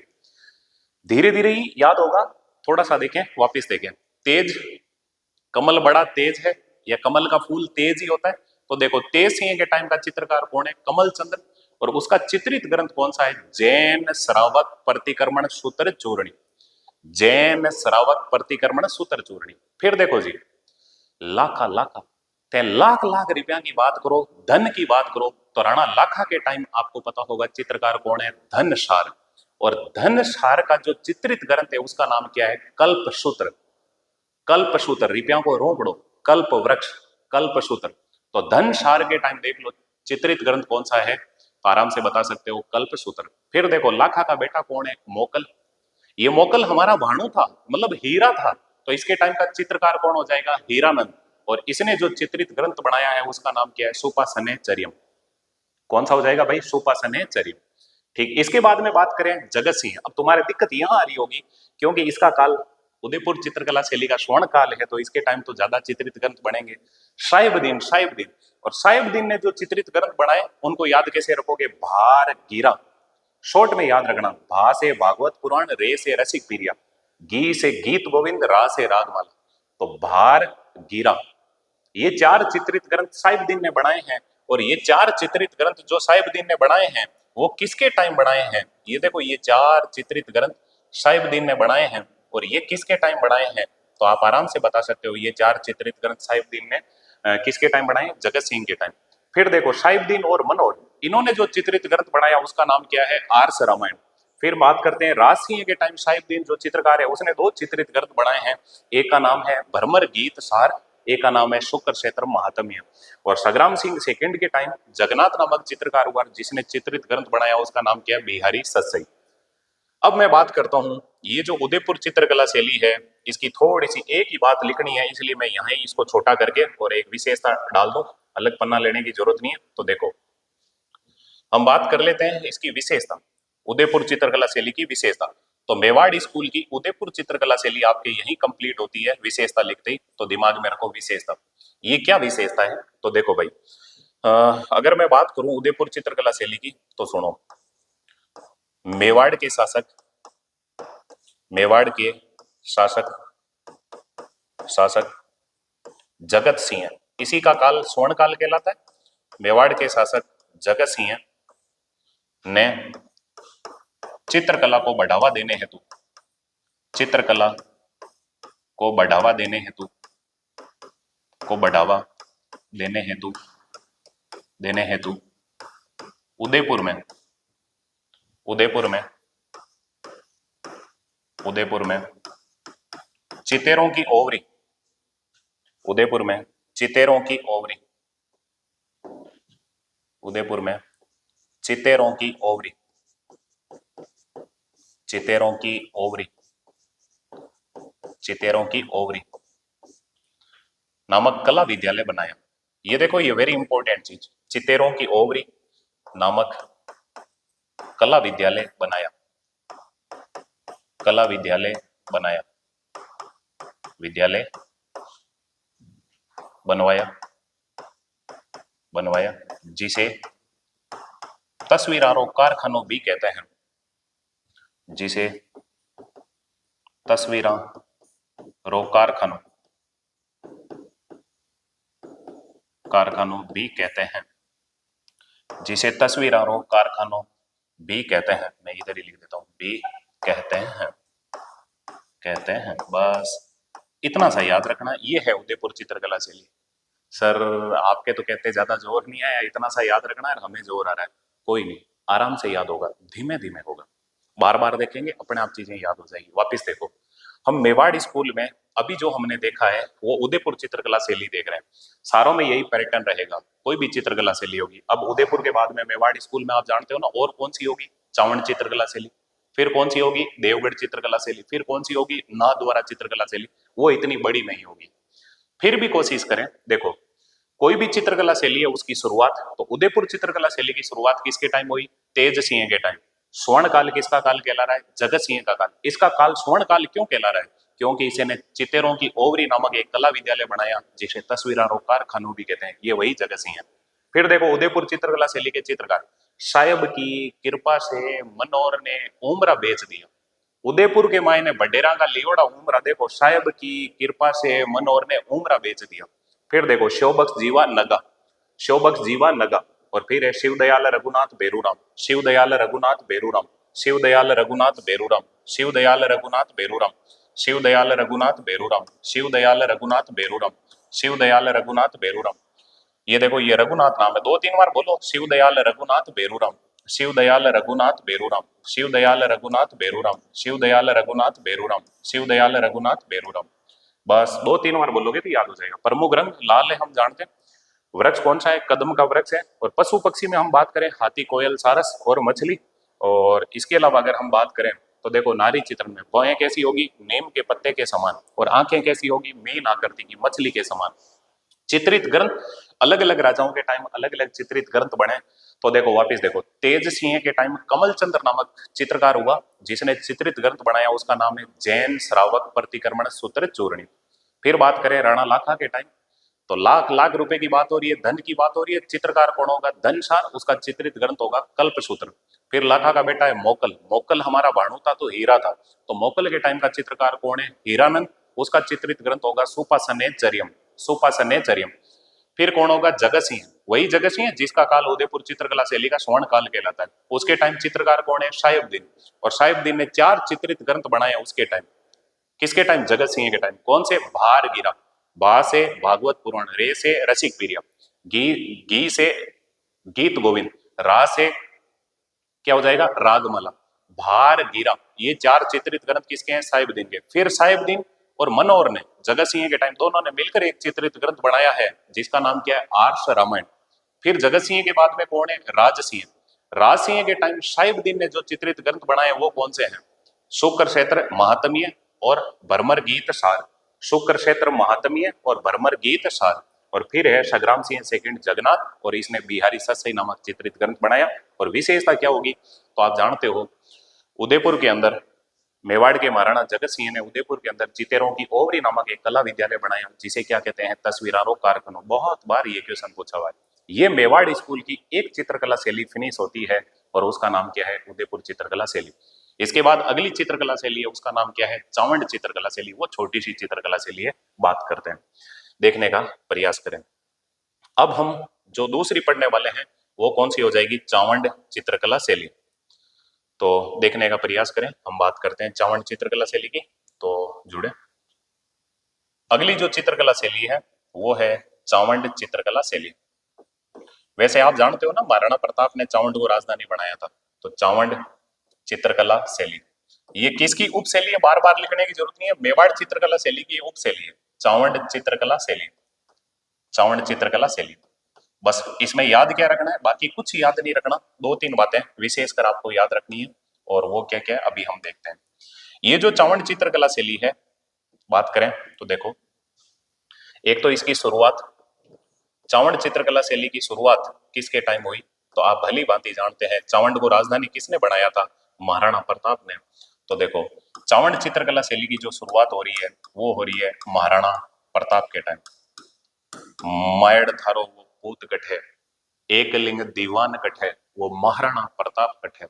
धीरे धीरे ही याद होगा। थोड़ा सा देखें, वापिस देखें। तेज, कमल बड़ा तेज है, या कमल का फूल तेज ही होता है? तो देखो, तेज सिंह के टाइम का चित्रकार कौन है? कमल चंद्र। और उसका चित्रित ग्रंथ कौन सा है? जैन श्रावक प्रतिक्रमण सूत्र चूर्णी। जैन श्रावक प्रतिक्रमण सूत्र चूर्णी। फिर देखो जी, लाखा लाखा, ते लाख लाख रुपया की बात करो, धन की बात करो, तो राणा लाखा के टाइम आपको पता होगा चित्रकार कौन है? धनशार। और धनशार का जो चित्रित ग्रंथ है उसका नाम क्या है? कल्पसूत्र। कल्पसूत्र, रिपिया को रोकड़ो, कल्प वृक्ष, कल्पसूत्र। तो धनशार के टाइम देख लो चित्रित ग्रंथ कौन सा है, तो आराम से बता सकते हो, कल्पसूत्र। फिर देखो, लाखा का बेटा कौन है? मोकल। ये मोकल हमारा भाणु था, मतलब हीरा था। तो इसके टाइम का चित्रकार कौन हो जाएगा? हीरानंद। और इसने जो चित्रित ग्रंथ बनाया है उसका नाम क्या है? सुपासने चर्यम। कौन सा हो जाएगा भाई? सुपासने चर्यम। ठीक, इसके बाद में बात करें जगत सिंह। अब तुम्हारी दिक्कत यहां आ रही होगी, क्योंकि इसका काल उदयपुर चित्रकला शैली का स्वर्ण काल है, तो इसके टाइम तो ज्यादा चित्रित ग्रंथ बनेंगे। साहिबदीन, साहिबदीन। और साहिबदीन ने जो चित्रित ग्रंथ बनाए उनको याद कैसे रखोगे? भार गिरा। शॉर्ट में याद रखना, भा से भागवत पुराण, रे से रसिक पीरिया, गी से गीत गोविंद, रा से रागमाला। तो भार गिरा, ये चार चित्रित ग्रंथ साहिबदीन ने बनाए हैं। और ये चार चित्रित ग्रंथ जो साहिबदीन ने बनाए हैं वो किसके टाइम बनाए हैं? ये देखो, ये चार चित्रित ग्रंथ साहिबदीन ने बनाए हैं, और ये किसके टाइम बनाए हैं? तो आप आराम से बता सकते हो, ये चार चित्रित ग्रंथ साहिबदीन ने किसके टाइम बनाए? जगत सिंह के टाइम। फिर देखो, साहिबदीन और मनोर, इन्होंने जो चित्रित ग्रंथ बनाया उसका नाम क्या है? आर्ष रामायण। फिर बात करते हैं राज सिंह के टाइम, साहिबदीन जो चित्रकार है उसने दो चित्रित ग्रंथ बनाए हैं। एक का नाम है भ्रमर गीत सार, एक का नाम है शुक्र क्षेत्र महात्म्य। और संग्राम सिंह सेकंड के टाइम जगन्नाथ नामक चित्रकार हुआ जिसने चित्रित ग्रंथ बनाया, उसका नाम क्या है? बिहारी सतसई। अब मैं बात करता हूं, ये जो उदयपुर चित्रकला शैली है इसकी थोड़ी सी एक ही बात लिखनी है, इसलिए मैं यहाँ ही इसको छोटा करके और एक विशेषता डाल दूं, अलग पन्ना लेने की जरूरत नहीं है। तो देखो, हम बात कर लेते हैं इसकी विशेषता, उदयपुर चित्रकला शैली की विशेषता। तो मेवाड़ स्कूल की उदयपुर चित्रकला शैली आपके यही कंप्लीट होती है विशेषता लिखते ही। तो दिमाग में रखो विशेषता, ये क्या विशेषता है? तो देखो भाई, अगर मैं बात करूं उदयपुर चित्रकला शैली की, तो सुनो, मेवाड़ के शासक, मेवाड़ के शासक, शासक जगत सिंह, इसी का काल स्वर्ण काल कहलाता है। मेवाड़ के शासक जगत सिंह ने चित्रकला को बढ़ावा देने हेतु, चित्रकला को बढ़ावा देने हेतु, को बढ़ावा देने हेतु, देने हेतु उदयपुर में, उदयपुर में, उदयपुर में चितेरों की ओवरी, उदयपुर में चितेरों की ओवरी, उदयपुर में चितेरों की ओवरी, चितेरों की ओवरी, चितेरों की ओवरी नामक कला विद्यालय बनाया। ये देखो, ये वेरी इंपॉर्टेंट चीज, चितेरों की ओवरी नामक कला विद्यालय बनाया, कला विद्यालय बनाया, विद्यालय बनवाया, बनवाया, जिसे तस्वीरारों कारखानों भी कहते हैं, जिसे तस्वीरारों कारखानों, कारखानों भी कहते हैं, जिसे तस्वीरारों कारखानों भी कहते हैं। मैं इधर ही लिख देता हूं, भी कहते हैं, कहते हैं। बस इतना सा याद रखना, ये है उदयपुर चित्रकला शैली। सर आपके तो कहते ज्यादा जोर नहीं आया, इतना सा याद रखना है, हमें जोर आ रहा है। कोई नहीं, आराम से याद होगा, धीमे धीमे होगा। बार बार देखेंगे अपने आप चीजें याद हो जाएगी। वापस देखो, हम मेवाड़ स्कूल में अभी जो हमने देखा है वो उदयपुर चित्रकला शैली देख रहे हैं। सारों में यही पैटर्न रहेगा, कोई भी चित्रकला शैली होगी। अब उदयपुर के बाद में मेवाड़ स्कूल में आप जानते हो ना और कौन सी होगी, चावंड चित्रकला शैली। फिर कौन सी होगी, देवगढ़ चित्रकला शैली। फिर कौन सी होगी, नाथद्वारा चित्रकला शैली। वो इतनी बड़ी नहीं होगी। फिर भी कोशिश करें, देखो कोई भी चित्रकला शैली है उसकी शुरुआत, तो उदयपुर चित्रकला शैली की शुरुआत किसके टाइम हुई, तेज सिंह के टाइम। स्वर्ण काल किसका काल कहला रहा है, जगत सिंह का काल। इसका काल स्वर्ण काल क्यों कहला रहा है, क्योंकि इसने चितेरों की ओवरी नामक एक कला विद्यालय बनाया जिसे तस्वीरारों कारखानों भी कहते हैं, ये वही जगत सिंह है। फिर देखो उदयपुर चित्रकला शैली के चित्रकार साहेब की कृपा से मनोहर ने उमरा बेच दिया। उदयपुर के मायने बडेरा का लियोड़ा उमरा, देखो साहेब की कृपा से मनोहर ने उमरा बेच दिया। फिर देखो शिवबख्श जीवा नगा, शिवबख्श जीवा नगा। और फिर है शिवदयाल रघुनाथ बेरूराम, शिवदयाल रघुनाथ बेरूराम, शिवदयाल रघुनाथ बेरूराम, शिवदयाल रघुनाथ बेरूराम, शिवदयाल रघुनाथ बेरूराम, शिवदयाल रघुनाथ बेरूराम, शिवदयाल रघुनाथ बेरूराम। ये देखो ये रघुनाथ नाम है, दो तीन बार बोलो, शिवदयाल रघुनाथ बेरूराम, शिवदयाल रघुनाथ बेरूराम, शिवदयाल रघुनाथ बेरूराम, शिवदयाल रघुनाथ बेरूराम, शिवदयाल रघुनाथ बेरूराम। बस दो तीन बार बोलोगे तो याद हो जाएगा। प्रमुख रंग लाल है, हम जानते हैं। वृक्ष कौन सा है, कदम का वृक्ष है। और पशु पक्षी में हम बात करें, हाथी, कोयल, सारस और मछली। और इसके अलावा अगर हम बात करें तो देखो नारी चित्रण में भौहें कैसी होगी, नीम के पत्ते के समान। और आंखें कैसी होगी, मीन आकृति की, मछली के समान। चित्रित ग्रंथ, अलग अलग राजाओं के टाइम अलग अलग चित्रित ग्रंथ बने। तो देखो वापिस देखो, तेज सिंह के टाइम कमल चंद्र नामक चित्रकार हुआ जिसने चित्रित ग्रंथ बनाया, उसका नाम है जैन श्रावक प्रतिक्रमण सूत्र चूर्णी। फिर बात करें राणा लाखा के टाइम, तो लाख लाख रुपए की बात हो रही है, धन की बात हो रही है। चित्रकार कौन होगा, धनसार, उसका चित्रित ग्रंथ होगा कल्पसूत्र। फिर लाखा का बेटा है मोकल, मोकल हमारा भाणु था तो हीरा था, तो मोकल के टाइम का चित्रकार कौन है, हीरानंद, उसका चित्रित ग्रंथ होगा सुपासने चर्यम, सुपासने चर्यम। फिर कौन होगा, जगत सिंह, वही जगत सिंह जिसका काल उदयपुर चित्रकला शैली का स्वर्ण काल कहलाता है। उसके टाइम चित्रकार कौन है, साहिबदीन। और साहिबदीन ने 4 चित्रित ग्रंथ बनाए उसके टाइम। किसके टाइम, जगत सिंह के टाइम। कौन से, भार गिरा, भा से भागवत पुराण, रे से रसिक प्रिय, गी से गीत गोविंद, रा से क्या हो जाएगा, रागमाला, भार गिरा। ये 4 चित्रित ग्रंथ किसके हैं, साहिबदीन के। फिर साहिबदीन और मनोहर ने जगत सिंह के टाइम दोनों ने मिलकर एक चित्रित ग्रंथ बनाया है जिसका नाम क्या है, आर्ष रामायण। फिर जगत सिंह के बाद में कौन है, राज सिंह। राज सिंह के टाइम साहिबदीन ने जो चित्रित ग्रंथ बनाए वो कौन से हैं, शुक्र क्षेत्र महात्म्य और भरमर गीत सार, शुक्र क्षेत्र महात्म्य और भरमर गीत सार। और फिर है संग्राम सिंह सेकंड जगन्नाथ, और इसने बिहारी सत्सई नामक चित्रित ग्रंथ बनाया। और विशेषता क्या होगी, तो आप जानते हो उदयपुर के अंदर मेवाड़ के महाराणा जगत सिंह ने उदयपुर के अंदर चितेरों की ओवरी नामक एक कला विद्यालय बनाया जिसे क्या कहते हैं, तस्वीरारों कारखानों। बहुत बार ये क्वेश्चन पूछा हुआ है। ये मेवाड़ स्कूल की एक चित्रकला शैली फिनिश होती है और उसका नाम क्या है, उदयपुर चित्रकला शैली। इसके बाद अगली चित्रकला शैली है, उसका नाम क्या है, चावंड चित्रकला शैली। वो छोटी सी चित्रकला शैली है, बात करते हैं, देखने का प्रयास करें। अब हम जो दूसरी पढ़ने वाले हैं वो कौन सी हो जाएगी, चावंड चित्रकला शैली। तो देखने का प्रयास करें, हम बात करते हैं चावंड चित्रकला शैली की, तो जुड़े। अगली जो चित्रकला शैली है वो है चावंड चित्रकला शैली। वैसे आप जानते हो ना, महाराणा प्रताप ने चावंड को राजधानी बनाया था, तो चावंड चित्रकला शैली ये किसकी उप शैली है, बार बार लिखने की जरूरत नहीं है, मेवाड़ चित्रकला शैली की उप शैली है चावंड चित्रकला शैली, चावंड चित्रकला शैली। बस इसमें याद क्या रखना है, बाकी कुछ याद नहीं रखना, 2-3 बातें विशेषकर आपको याद रखनी है। और वो क्या क्या है अभी हम देखते हैं। ये जो चावंड चित्रकला शैली है बात करें तो देखो, एक तो इसकी शुरुआत, चावंड चित्रकला शैली की शुरुआत किसके टाइम हुई, तो आप भली भांति जानते हैं चावंड को राजधानी किसने बनाया था, महाराणा प्रताप ने। तो देखो चावंड चित्रकला शैली की जो शुरुआत हो रही है वो हो रही है महाराणा प्रताप के टाइम। मायड़ थारो वो पूत कठे, एक लिंग दीवान कठे, वो महाराणा प्रताप कठे।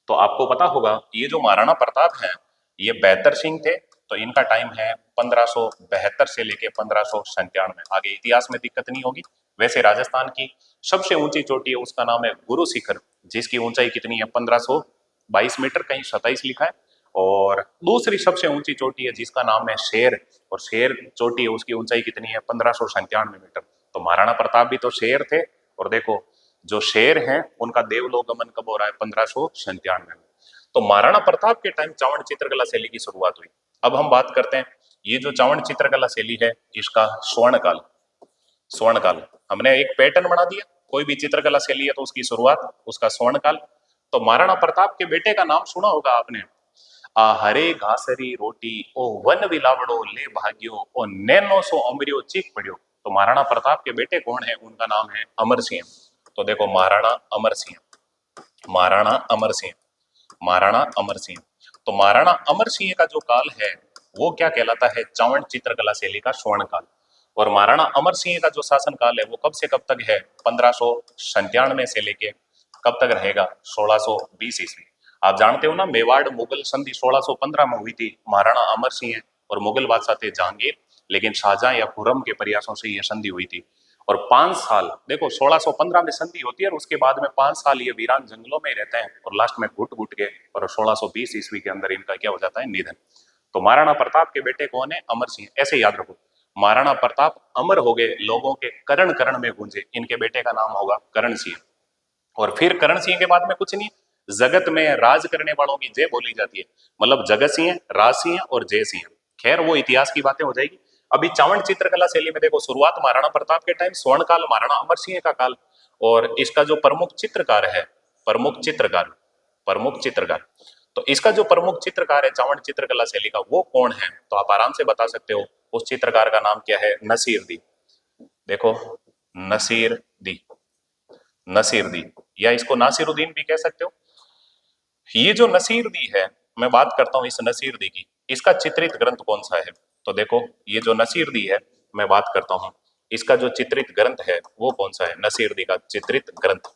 तो आपको पता होगा ये जो महाराणा प्रताप हैं ये 72 सिंह थे, तो इनका टाइम है 1572 से लेके 1597। आगे इतिहास में दिक्कत नहीं होगी। वैसे राजस्थान की सबसे ऊंची चोटी है उसका नाम है गुरु शिखर, जिसकी ऊंचाई कितनी है 1522 मीटर, कहीं 27 लिखा है। और दूसरी सबसे ऊंची चोटी है जिसका नाम है शेर, और शेर चोटी है उसकी ऊंचाई कितनी है 1597 मीटर। तो महाराणा प्रताप भी तो शेर थे, और देखो जो शेर हैं उनका देवलोक गमन कब हो रहा है 1597 में। तो महाराणा प्रताप के टाइम चावड़ चित्रकला शैली की शुरुआत हुई। अब हम बात करते हैं, ये जो चावड़ चित्रकला शैली है इसका स्वर्णकाल, स्वर्णकाल हमने एक पैटर्न बना दिया, कोई भी चित्रकला शैली है तो उसकी शुरुआत, उसका स्वर्णकाल। तो महाराणा प्रताप के बेटे का नाम सुना होगा आपने, हरे घासरी रोटी ओ वन विलावड़ो ले भाग्यो ओ नैनो सो अमरियो चीख पड़ियो। तो महाराणा प्रताप के बेटे कौन है, उनका नाम है अमर सिंह। तो देखो महाराणा अमर सिंह, महाराणा अमर सिंह, महाराणा अमर सिंह। तो महाराणा अमर सिंह का जो काल है वो क्या कहलाता है, चावड़ चित्रकला शैली का स्वर्ण काल। और महाराणा अमर सिंह का जो शासन काल है वो कब से कब तक है, 1597 से लेके कब तक रहेगा, 1620 ईस्वी। आप जानते हो ना, मेवाड़ मुगल संधि 1615 में हुई थी, महाराणा अमर सिंह और मुगल बादशाह थे जहांगीर, लेकिन शाहजहां या खुर्रम के प्रयासों से यह संधि हुई थी। और 5 साल देखो, 1615 में संधि होती है और उसके बाद में 5 साल ये वीरान जंगलों में रहते हैं और लास्ट में घुट घुट के और 1620 ईस्वी के अंदर इनका क्या हो जाता है, निधन। तो महाराणा प्रताप के बेटे कौन है, अमर सिंह। ऐसे याद रखो, महाराणा प्रताप अमर हो गए, लोगों के करण करण में गूंजे, इनके बेटे का नाम होगा करण सिंह। और फिर करण सिंह के बाद में कुछ नहीं, जगत में राज करने वालों की जय बोली जाती है, मतलब जगत सिंह, राज सिंह और जय सिंह। खैर वो इतिहास की बातें हो जाएगी। अभी चावड़ चित्रकला शैली में देखो, शुरुआत महाराणा प्रताप के टाइम, स्वर्ण काल महाराणा अमर सिंह का काल। और इसका जो प्रमुख चित्रकार है, प्रमुख चित्रकार, प्रमुख चित्रकार, तो इसका जो प्रमुख चित्रकार है चावड़ चित्रकला शैली का, वो कौन है, तो आप आराम से बता सकते हो। उस चित्रकार का नाम क्या है, नसीर दी। देखो नसीर दी, नसीर दी, या इसको नासिरुद्दीन भी कह सकते हो। ये जो नसीर दी है, मैं बात करता हूं इस नसीर दी की, इसका चित्रित ग्रंथ कौन सा है। तो देखो ये जो नसीर दी है, मैं बात करता हूं इसका जो चित्रित ग्रंथ है वो कौन सा है, नसीर दी का चित्रित ग्रंथ,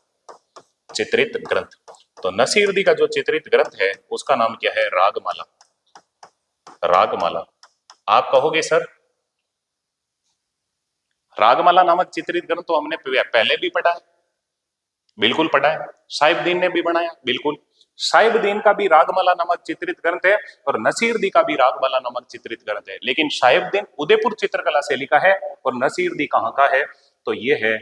चित्रित ग्रंथ। तो नसीर दी का जो चित्रित ग्रंथ है उसका नाम क्या है, रागमाला, रागमाला। आप कहोगे सर रागमाला नामक चित्रित ग्रंथ तो हमने पहले भी पढ़ा है, बिल्कुल पढ़ा है। साहिबदीन ने भी बनाया, बिल्कुल। साहिबदीन का भी रागमाला नामक चित्रित ग्रंथ है और नसीर दी का भी रागमाला नामक चित्रित ग्रंथ है, लेकिन साहिबदीन उदयपुर चित्रकला शैली का है और नसीर दी कहाँ का है, तो ये है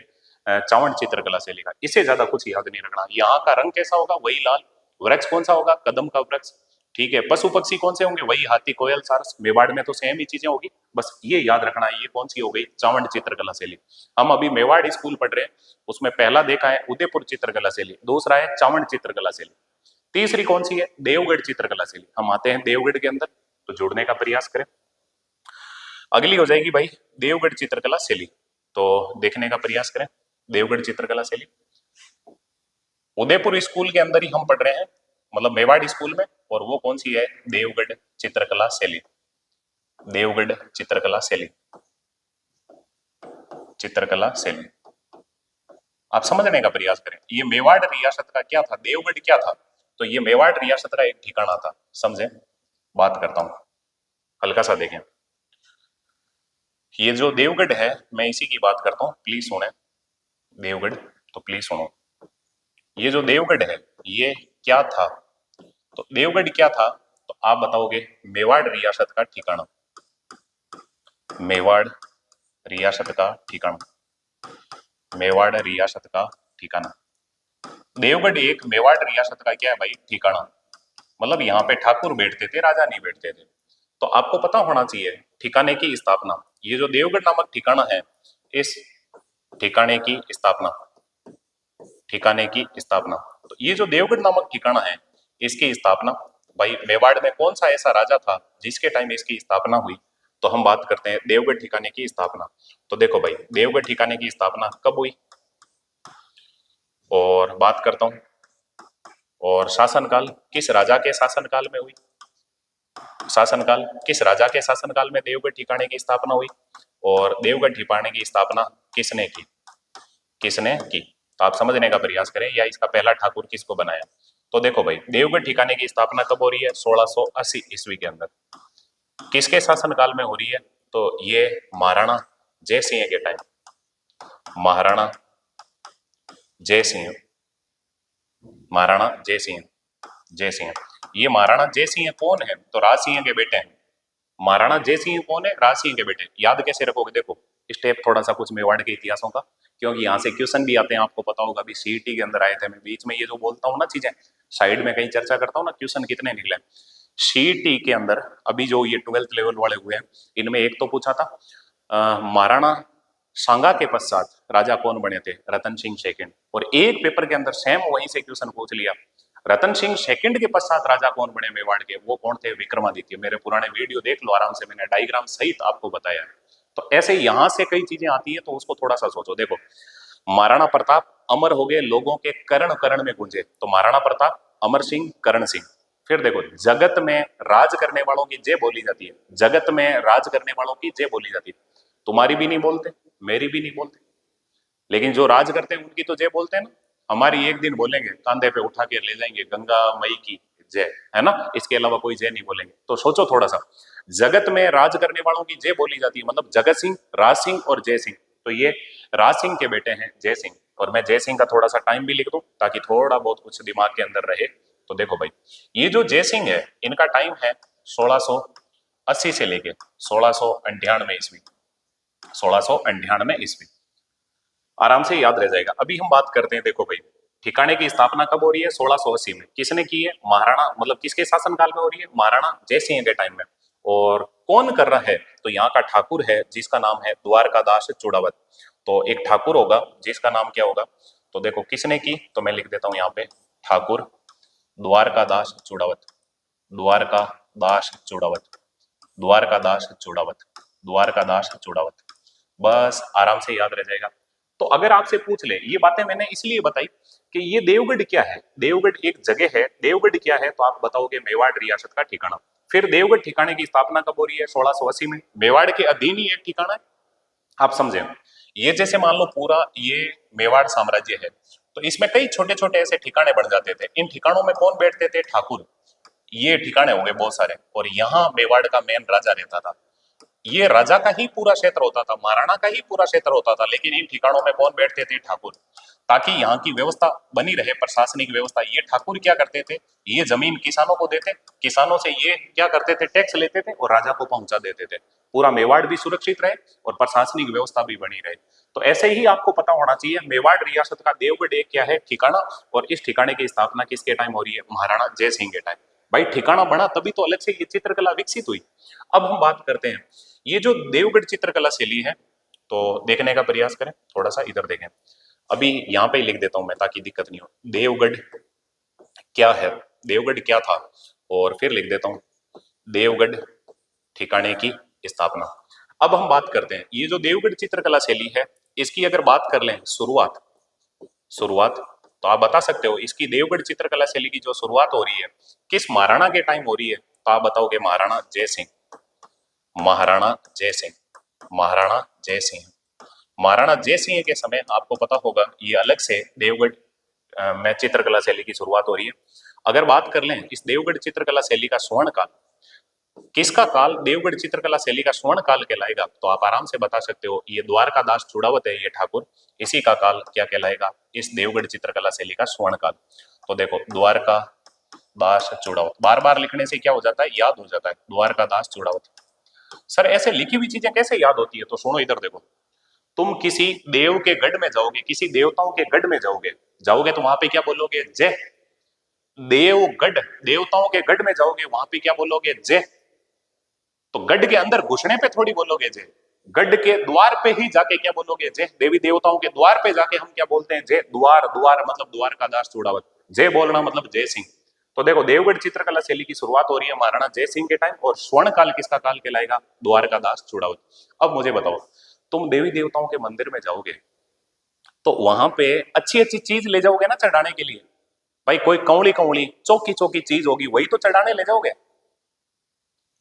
चावड़ चित्रकला शैली का। इससे ज्यादा कुछ याद नहीं रखना। यहाँ का रंग कैसा होगा, वही लाल। वृक्ष कौन सा होगा, कदम का वृक्ष, ठीक है। पशु पक्षी कौन से होंगे, वही हाथी कोयल सारस। मेवाड़ में तो सेम ही चीजें होगी, बस ये याद रखना है। ये कौन सी हो गई, चावड़ चित्रकला शैली। हम अभी मेवाड़ स्कूल पढ़ रहे हैं, उसमें पहला देखा है उदयपुर चित्रकला शैली, दूसरा है चावड़ चित्रकला शैली, तीसरी कौन सी है, देवगढ़ चित्रकला शैली। हम आते हैं देवगढ़ के अंदर, तो जुड़ने का प्रयास करें। अगली हो जाएगी भाई देवगढ़ चित्रकला शैली, तो देखने का प्रयास करें देवगढ़ चित्रकला शैली। उदयपुर स्कूल के अंदर ही हम पढ़ रहे हैं, मतलब मेवाड़ स्कूल में, और वो कौन सी है, देवगढ़ चित्रकला शैली, देवगढ़ चित्रकला शैली, चित्रकला शैली। आप समझने का प्रयास करें। ये मेवाड़ रियासत का क्या था, देवगढ़ क्या था, तो ये मेवाड़ रियासत का एक ठिकाना था, समझे। बात करता हूं, हल्का सा देखें। ये जो देवगढ़ है, मैं इसी की बात करता हूं, प्लीज सुने। देवगढ़, तो प्लीज सुनो। ये जो देवगढ़ है ये क्या था, तो देवगढ़ क्या था, तो आप बताओगे मेवाड़ रियासत का ठिकाना, मेवाड़ रियासत का ठिकाना, मेवाड़ रियासत का ठिकाना। देवगढ़ एक मेवाड़ रियासत का क्या है भाई, ठिकाना। मतलब यहाँ पे ठाकुर बैठते थे, राजा नहीं बैठते थे। तो आपको पता होना चाहिए ठिकाने की स्थापना। ये जो देवगढ़ नामक ठिकाना है, इस ठिकाने की स्थापना, ठिकाने की स्थापना, तो ये जो देवगढ़ नामक ठिकाना है, इसकी स्थापना भाई मेवाड़ में कौन सा ऐसा राजा था जिसके टाइम इसकी स्थापना हुई, तो हम बात करते हैं देवगढ़ ठिकाने की स्थापना। तो देखो भाई देवगढ़ ठिकाने की स्थापना कब हुई, और बात करता हूं, और शासनकाल किस राजा के शासनकाल में हुई, शासनकाल किस राजा के शासनकाल में देवगढ़ ठिकाने की स्थापना हुई, और देवगढ़ ठिकाने की स्थापना किसने की, किसने की। तो आप समझने का प्रयास करें, या इसका पहला ठाकुर किसको बनाया। तो देखो भाई देवगढ़ ठिकाने की स्थापना कब हो रही है, 1680 ईस्वी के अंदर। किसके शासनकाल में हो रही है, तो ये महाराणा जय सिंह के टाइम, महाराणा जय सिंह, महाराणा जय सिंह, जय सिंह। ये महाराणा जय सिंह कौन है, तो राज सिंह के बेटे हैं। महाराणा जय सिंह कौन है, राज सिंह के बेटे। याद कैसे रखोगे, देखो स्टेप थोड़ा सा कुछ मेवाड़ के इतिहासों का, क्योंकि यहाँ से क्वेश्चन भी आते हैं, आपको पता होगा। अभी सीईटी के अंदर आए थे, मैं बीच में ये जो बोलता हूँ ना चीजें, साइड में कहीं चर्चा करता हूँ ना, क्वेश्चन कितने निकले सीईटी के अंदर। अभी जो ये 12th लेवल वाले हुए हैं, इनमें एक तो पूछा था महाराणा सांगा के पश्चात राजा कौन बने थे, रतन सिंह सेकंड। और एक पेपर के अंदर सेम वहीं से क्वेश्चन पूछ लिया, रतन सिंह सेकंड के पश्चात राजा कौन बने मेवाड़ के, वो कौन थे, विक्रमादित्य। मेरे पुराने वीडियो देख लो आराम से, मैंने डायग्राम सहित आपको बताया है। तो ऐसे यहां से कई चीजें आती है, तो उसको थोड़ा सा सोचो। देखो, महाराणा प्रताप अमर हो गए, लोगों के कर्ण कर्ण में गूंजे, तो महाराणा प्रताप, अमर सिंह, करण सिंह। फिर देखो, जगत में राज करने वालों की जय बोली जाती है, जगत में राज करने वालों की जय बोली जाती है। तुम्हारी भी नहीं बोलते, मेरी भी नहीं बोलते, लेकिन जो राज करते हैं उनकी तो जय बोलते हैं ना। हमारी एक दिन बोलेंगे, कांधे पे उठा के ले जाएंगे, गंगा मई की जय, है ना, इसके अलावा कोई जय नहीं बोलेंगे। तो सोचो थोड़ा सा, जगत में राज करने वालों की जय बोली जाती है, मतलब जगत सिंह, राज सिंह और जय सिंह। तो ये राज सिंह के बेटे हैं जय सिंह, और मैं जय सिंह का थोड़ा सा टाइम भी लिख दूं ताकि थोड़ा बहुत कुछ दिमाग के अंदर रहे। तो देखो भाई, ये जो जय सिंह है, इनका टाइम है 1680 से लेके 1698 ईस्वी, 1698 ईस्वी, आराम से याद रह जाएगा। अभी हम बात करते हैं, देखो भाई, ठिकाने की स्थापना कब हो रही है, 1680 में। किसने की है, महाराणा, मतलब किसके शासनकाल में हो रही है, महाराणा जय सिंह के टाइम में। और कौन कर रहा है, तो यहाँ का ठाकुर है जिसका नाम है द्वारकादास चूड़ावत। तो एक ठाकुर होगा जिसका नाम क्या होगा, तो देखो किसने की, तो मैं लिख देता हूँ यहाँ पे, ठाकुर द्वारकादास चूड़ावत, द्वारकादास चूड़ावत, द्वारकादास चूड़ावत, द्वारकादास चूड़ावत। बस आराम से याद रह जाएगा। तो अगर आपसे पूछ ले, ये बातें मैंने इसलिए बताई कि ये देवगढ़ क्या है, देवगढ़ एक जगह है, देवगढ़ क्या है, तो आप बताओगे मेवाड़ रियासत का ठिकाना। फिर देवगढ़ ठिकाने की स्थापना कब हो रही है, 1680 में, मेवाड़ के अधीन ही एक ठिकाना है। आप समझे, ये जैसे मान लो पूरा ये मेवाड़ साम्राज्य है, तो इसमें कई छोटे छोटे ऐसे ठिकाने बन जाते थे। इन ठिकानों में कौन बैठते थे, ठाकुर। ये ठिकाने हो गए बहुत सारे, और यहाँ मेवाड़ का मेन राजा रहता था। ये राजा का ही पूरा क्षेत्र होता था, महाराणा का ही पूरा क्षेत्र होता था, लेकिन इन ठिकानों में कौन बैठते थे, ठाकुर। ताकि यहाँ की व्यवस्था बनी रहे, प्रशासनिक व्यवस्था। ये ठाकुर क्या करते थे, ये जमीन किसानों को देते, किसानों से ये क्या करते थे, टैक्स लेते थे और राजा को पहुंचा देते थे। पूरा मेवाड़ भी सुरक्षित रहे और प्रशासनिक व्यवस्था भी बनी रहे। तो ऐसे ही आपको पता होना चाहिए, मेवाड़ रियासत का देवगढ़ एक क्या है, ठिकाना। और इस ठिकाने की स्थापना किसके टाइम हो रही है, महाराणा जय सिंह के टाइम। भाई ठिकाना बना तभी तो अलग से ये चित्रकला विकसित हुई। अब हम बात करते हैं, ये जो देवगढ़ चित्रकला शैली है, तो देखने का प्रयास करें, थोड़ा सा इधर देखें। अभी यहाँ पे ही लिख देता हूं मैं ताकि दिक्कत नहीं हो, देवगढ़ क्या है, देवगढ़ क्या था, और फिर लिख देता हूं देवगढ़ ठिकाने की स्थापना। अब हम बात करते हैं, ये जो देवगढ़ चित्रकला शैली है, इसकी अगर बात कर लें शुरुआत, शुरुआत तो आप बता सकते हो इसकी देवगढ़ चित्रकला शैली की जो शुरुआत हो रही है, किस महाराणा के टाइम हो रही है, तो आप बताओगे महाराणा जय सिंह, महाराणा जय सिंह, महाराणा जय सिंह। महाराणा जय सिंह के समय आपको पता होगा ये अलग से देवगढ़ में चित्रकला शैली की शुरुआत हो रही है। अगर बात कर लें इस देवगढ़ चित्रकला शैली का स्वर्ण काल, किसका काल देवगढ़ चित्रकला शैली का स्वर्ण काल कहलाएगा, तो आप आराम से बता सकते हो ये द्वारकादास चूड़ावत है, ये ठाकुर, इसी का काल क्या कहलाएगा, इस देवगढ़ चित्रकला शैली का स्वर्ण काल। तो देखो द्वारकादास चूड़ावत, बार बार लिखने से क्या हो जाता है, याद हो जाता है, द्वारकादास चूड़ावत। सर ऐसे लिखी हुई चीजें कैसे याद होती है, तो सुनो इधर देखो, तुम किसी देव के गढ़ में जाओगे, किसी देवताओं के गढ़ में जाओगे, जाओगे तो वहां पे क्या बोलोगे, जय। देवगढ़, देवताओं के गढ़ में जाओगे, वहां पे क्या बोलोगे, जय। तो गढ़ के अंदर घुसने पे थोड़ी बोलोगे जय, गढ़ के द्वार पे ही जाके क्या बोलोगे, जय। देवी देवताओं के द्वार पे जाके हम क्या बोलते हैं, जय। द्वार, द्वार मतलब द्वारकादास चूड़ावत, जय बोलना मतलब जय सिंह। तो देखो देवगढ़ चित्रकला शैली की शुरुआत हो रही है महाराणा जय सिंह के टाइम, और स्वर्ण काल किसका काल कहलाएगा, द्वारकादास चूड़ावत। अब मुझे बताओ, तुम देवी देवताओं के मंदिर में जाओगे तो वहां पे अच्छी अच्छी चीज ले जाओगे ना चढ़ाने के लिए। भाई कोई कौड़ी कौड़ी चौकी चौकी चीज होगी वही तो चढ़ाने ले जाओगे।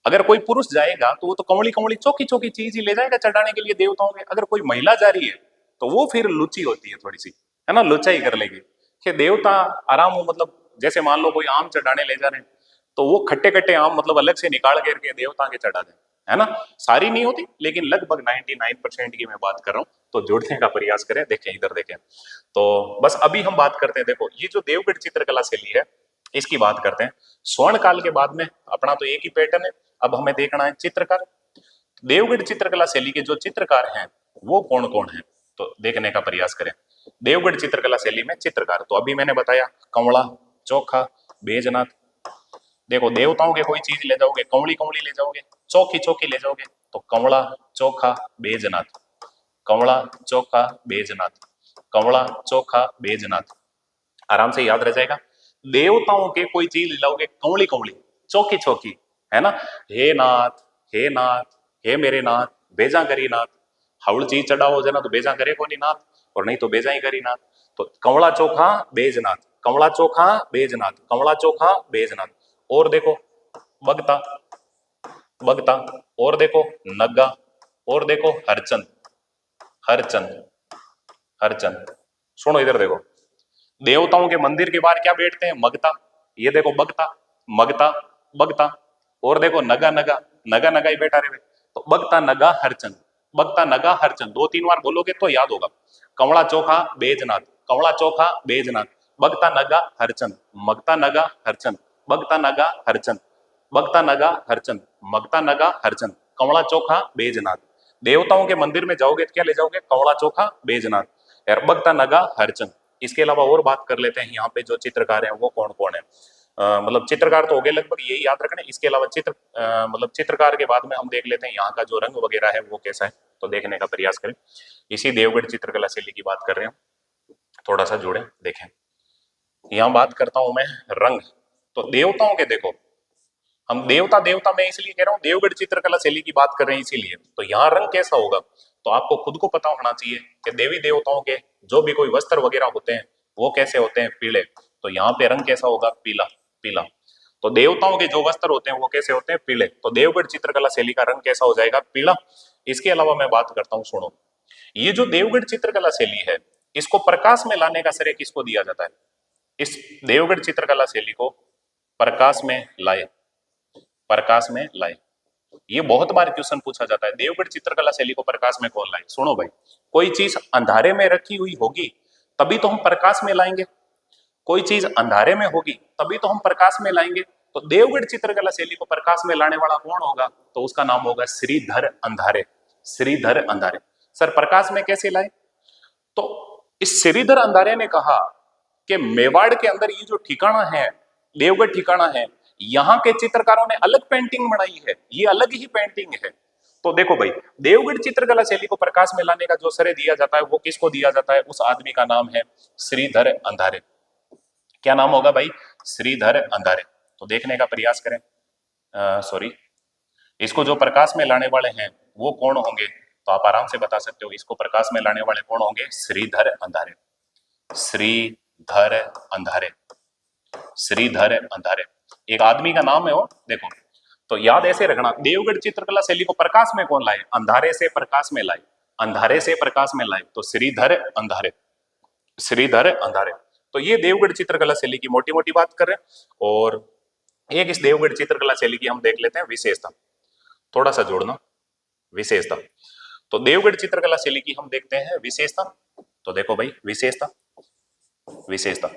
अगर कोई पुरुष जाएगा तो वो तो कौड़ी कौड़ी चौकी चौकी चीज ही ले जाएगा चढ़ाने के लिए देवताओं के। अगर कोई महिला जा रही है तो वो फिर लुच्ची होती है थोड़ी सी, है ना, लुच्चाई कर लेगी कि देवता आराम हो, मतलब जैसे मान लो कोई आम चढ़ाने ले जा रहे हैं तो वो खट्टे खट्टे आम मतलब अलग से निकाल करके देवता के चढ़ा दें, है ना। सारी नहीं होती लेकिन लगभग 99% की मैं बात कर रहा हूँ। तो जोड़ने का प्रयास करें, देखें इधर देखें। तो बस अभी हम बात करते हैं, देखो ये जो देवगढ़ चित्रकला शैली है इसकी बात करते हैं। स्वर्ण काल के बाद में अपना तो एक ही पैटर्न है, अब हमें देखना है चित्रकार। देवगढ़ चित्रकला शैली के जो चित्रकार हैं वो कौन कौन है, तो देखने का प्रयास करें। देवगढ़ चित्रकला शैली में चित्रकार, तो अभी मैंने बताया कंवड़ा, चोखा, बैजनाथ। देखो देवताओं के कोई चीज ले जाओगे, कंवड़ी कंवड़ी ले जाओगे, चौकी चौकी ले जाओगे, तो कंवड़ा, चोखा, बैजनाथ, कंवड़ा, चोखा, बैजनाथ, कंवड़ा, चोखा, बैजनाथ, आराम से याद रह जाएगा। देवताओं के कोई चीज ले जाओगे, कंवड़ी कंवड़ी, चौकी चौकी, है ना। हे नाथ, हे नाथ, हे मेरे नाथ, बेजा करी नाथ, हाउल चीज चढ़ा हो जाना तो बेजा करे को नहीं नाथ, और नहीं तो बेजा ही करी नाथ। तो कंवड़ा चोखा बैजनाथ, कंवड़ा चोखा बैजनाथ, कंवड़ा चोखा बैजनाथ। और देखो बगता, बगता, और देखो नग्गा, और देखो हरचंद, हरचंद, हरचंद। सुनो इधर देखो, देवताओं के मंदिर के बाहर क्या बैठते हैं, मगता, ये देखो बगता, मगता, बगता। और देखो नगा नगा, नगा नगा ही बैठा रहे, तो बगता नगा हरचंद, बगता नगा हरचंद, दो तीन बार बोलोगे तो याद होगा। कंवड़ा चोखा बैजनाथ, कंवड़ा चोखा बैजनाथ, बगता नगा हरचंद, मगता नगा हरचंद, बगता नगा हरचंद, बगता नगा हरचंद, मगता नगा हरचंद, कंवड़ा चोखा बैजनाथ। देवताओं के मंदिर में जाओगे तो क्या ले जाओगे, कंवड़ा चोखा बैजनाथ, यार बगता नगा हरचंद। इसके अलावा और बात कर लेते हैं, यहाँ पे जो चित्रकार हैं वो कौन कौन है। मतलब चित्रकार तो हो गए लगभग, यही याद रखना। इसके अलावा मतलब चित्रकार के बाद में हम देख लेते हैं यहाँ का जो रंग वगैरह है वो कैसा है, तो देखने का प्रयास करें। इसी देवगढ़ चित्रकला शैली की बात कर रहे हैं, थोड़ा सा जोड़े देखें। यहाँ बात करता हूं मैं रंग, तो देवताओं के देखो, हम देवता देवता मैं इसलिए कह रहा हूँ, देवगढ़ चित्रकला शैली की बात कर रहे हैं इसीलिए। तो यहाँ रंग कैसा होगा, तो आपको खुद को पता होना चाहिए कि देवी देवताओं के जो भी कोई वस्त्र वगैरह होते हैं वो कैसे होते हैं, पीले। तो यहाँ पे रंग कैसा होगा, पीला, पीला। तो देवताओं के जो वस्त्र होते हैं वो कैसे होते हैं, पीले। तो देवगढ़ चित्रकला शैली का रंग कैसा हो जाएगा, पीला। इसके अलावा मैं बात करता हूँ, सुनो, ये जो देवगढ़ चित्रकला शैली है इसको प्रकाश में लाने का श्रेय किसको दिया जाता है, इस देवगढ़ चित्रकला शैली को प्रकाश में लाए, प्रकाश में लाए। ये बहुत बार क्वेश्चन पूछा जाता है, देवगढ़ चित्रकला शैली को प्रकाश में कौन लाए। सुनो भाई, कोई चीज अंधारे में रखी हुई होगी तभी तो हम प्रकाश में लाएंगे, कोई चीज अंधारे में होगी तभी तो हम प्रकाश में लाएंगे। तो देवगढ़ चित्रकला शैली को प्रकाश में लाने वाला कौन होगा, तो उसका नाम होगा श्रीधर अंधारे, श्रीधर अंधारे। सर प्रकाश में कैसे लाए, तो इस श्रीधर अंधारे ने कहा कि मेवाड़ के अंदर ये जो ठिकाना है, देवगढ़ ठिकाना है, यहाँ के चित्रकारों ने अलग पेंटिंग बनाई है, ये अलग ही पेंटिंग है। तो देखो भाई, देवगढ़ चित्रकला शैली को प्रकाश में लाने का जो श्रेय दिया जाता है वो किसको दिया जाता है, उस आदमी का नाम है श्रीधर अंधारे। क्या नाम होगा भाई, श्रीधर अंधारे। तो देखने का प्रयास करें, सॉरी, इसको जो प्रकाश में लाने वाले हैं वो कौन होंगे, तो आप आराम से बता सकते हो, इसको प्रकाश में लाने वाले कौन होंगे, श्रीधर अंधारे, श्रीधर अंधारे, श्रीधर अंधारे। एक आदमी का नाम है वो, देखो। तो याद ऐसे रखना, देवगढ़ चित्रकला शैली को प्रकाश में कौन लाए, अंधारे से प्रकाश में लाए, अंधारे से प्रकाश में लाए, तो श्रीधर अंधारे, श्रीधर अंधारे। तो ये देवगढ़ चित्रकला शैली की मोटी मोटी बात कर रहे हैं। और एक इस देवगढ़ चित्रकला शैली की हम देख लेते हैं विशेषता, थोड़ा सा जोड़ना, विशेषता। तो देवगढ़ चित्रकला शैली की हम देखते हैं विशेषता। तो देखो भाई विशेषता, विशेषता,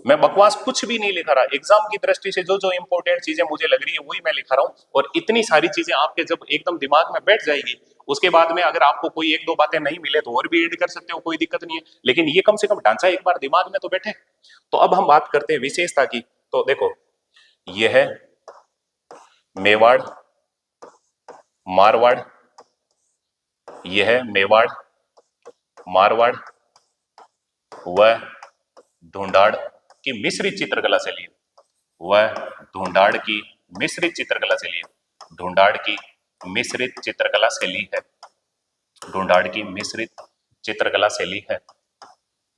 मैं बकवास कुछ भी नहीं लिखा रहा, एग्जाम की दृष्टि से जो जो इंपॉर्टेंट चीजें मुझे लग रही है वही मैं लिखा रहा हूं। और इतनी सारी चीजें आपके जब एकदम दिमाग में बैठ जाएगी, उसके बाद में अगर आपको कोई एक दो बातें नहीं मिले तो और भी ऐड कर सकते हो, कोई दिक्कत नहीं है, लेकिन ये कम से कम ढांचा एक बार दिमाग में तो बैठे। तो अब हम बात करते हैं विशेषता की। तो देखो, यह है मेवाड़, मारवाड़, यह है मेवाड़, मारवाड़ व ढूंढाड़ की मिश्रित चित्रकला शैली, वह ढूंढाड़ की मिश्रित चित्रकला शैली है, ढूंढाड़ की मिश्रित चित्रकला शैली है, ढूंढाड़ की मिश्रित चित्रकला शैली है,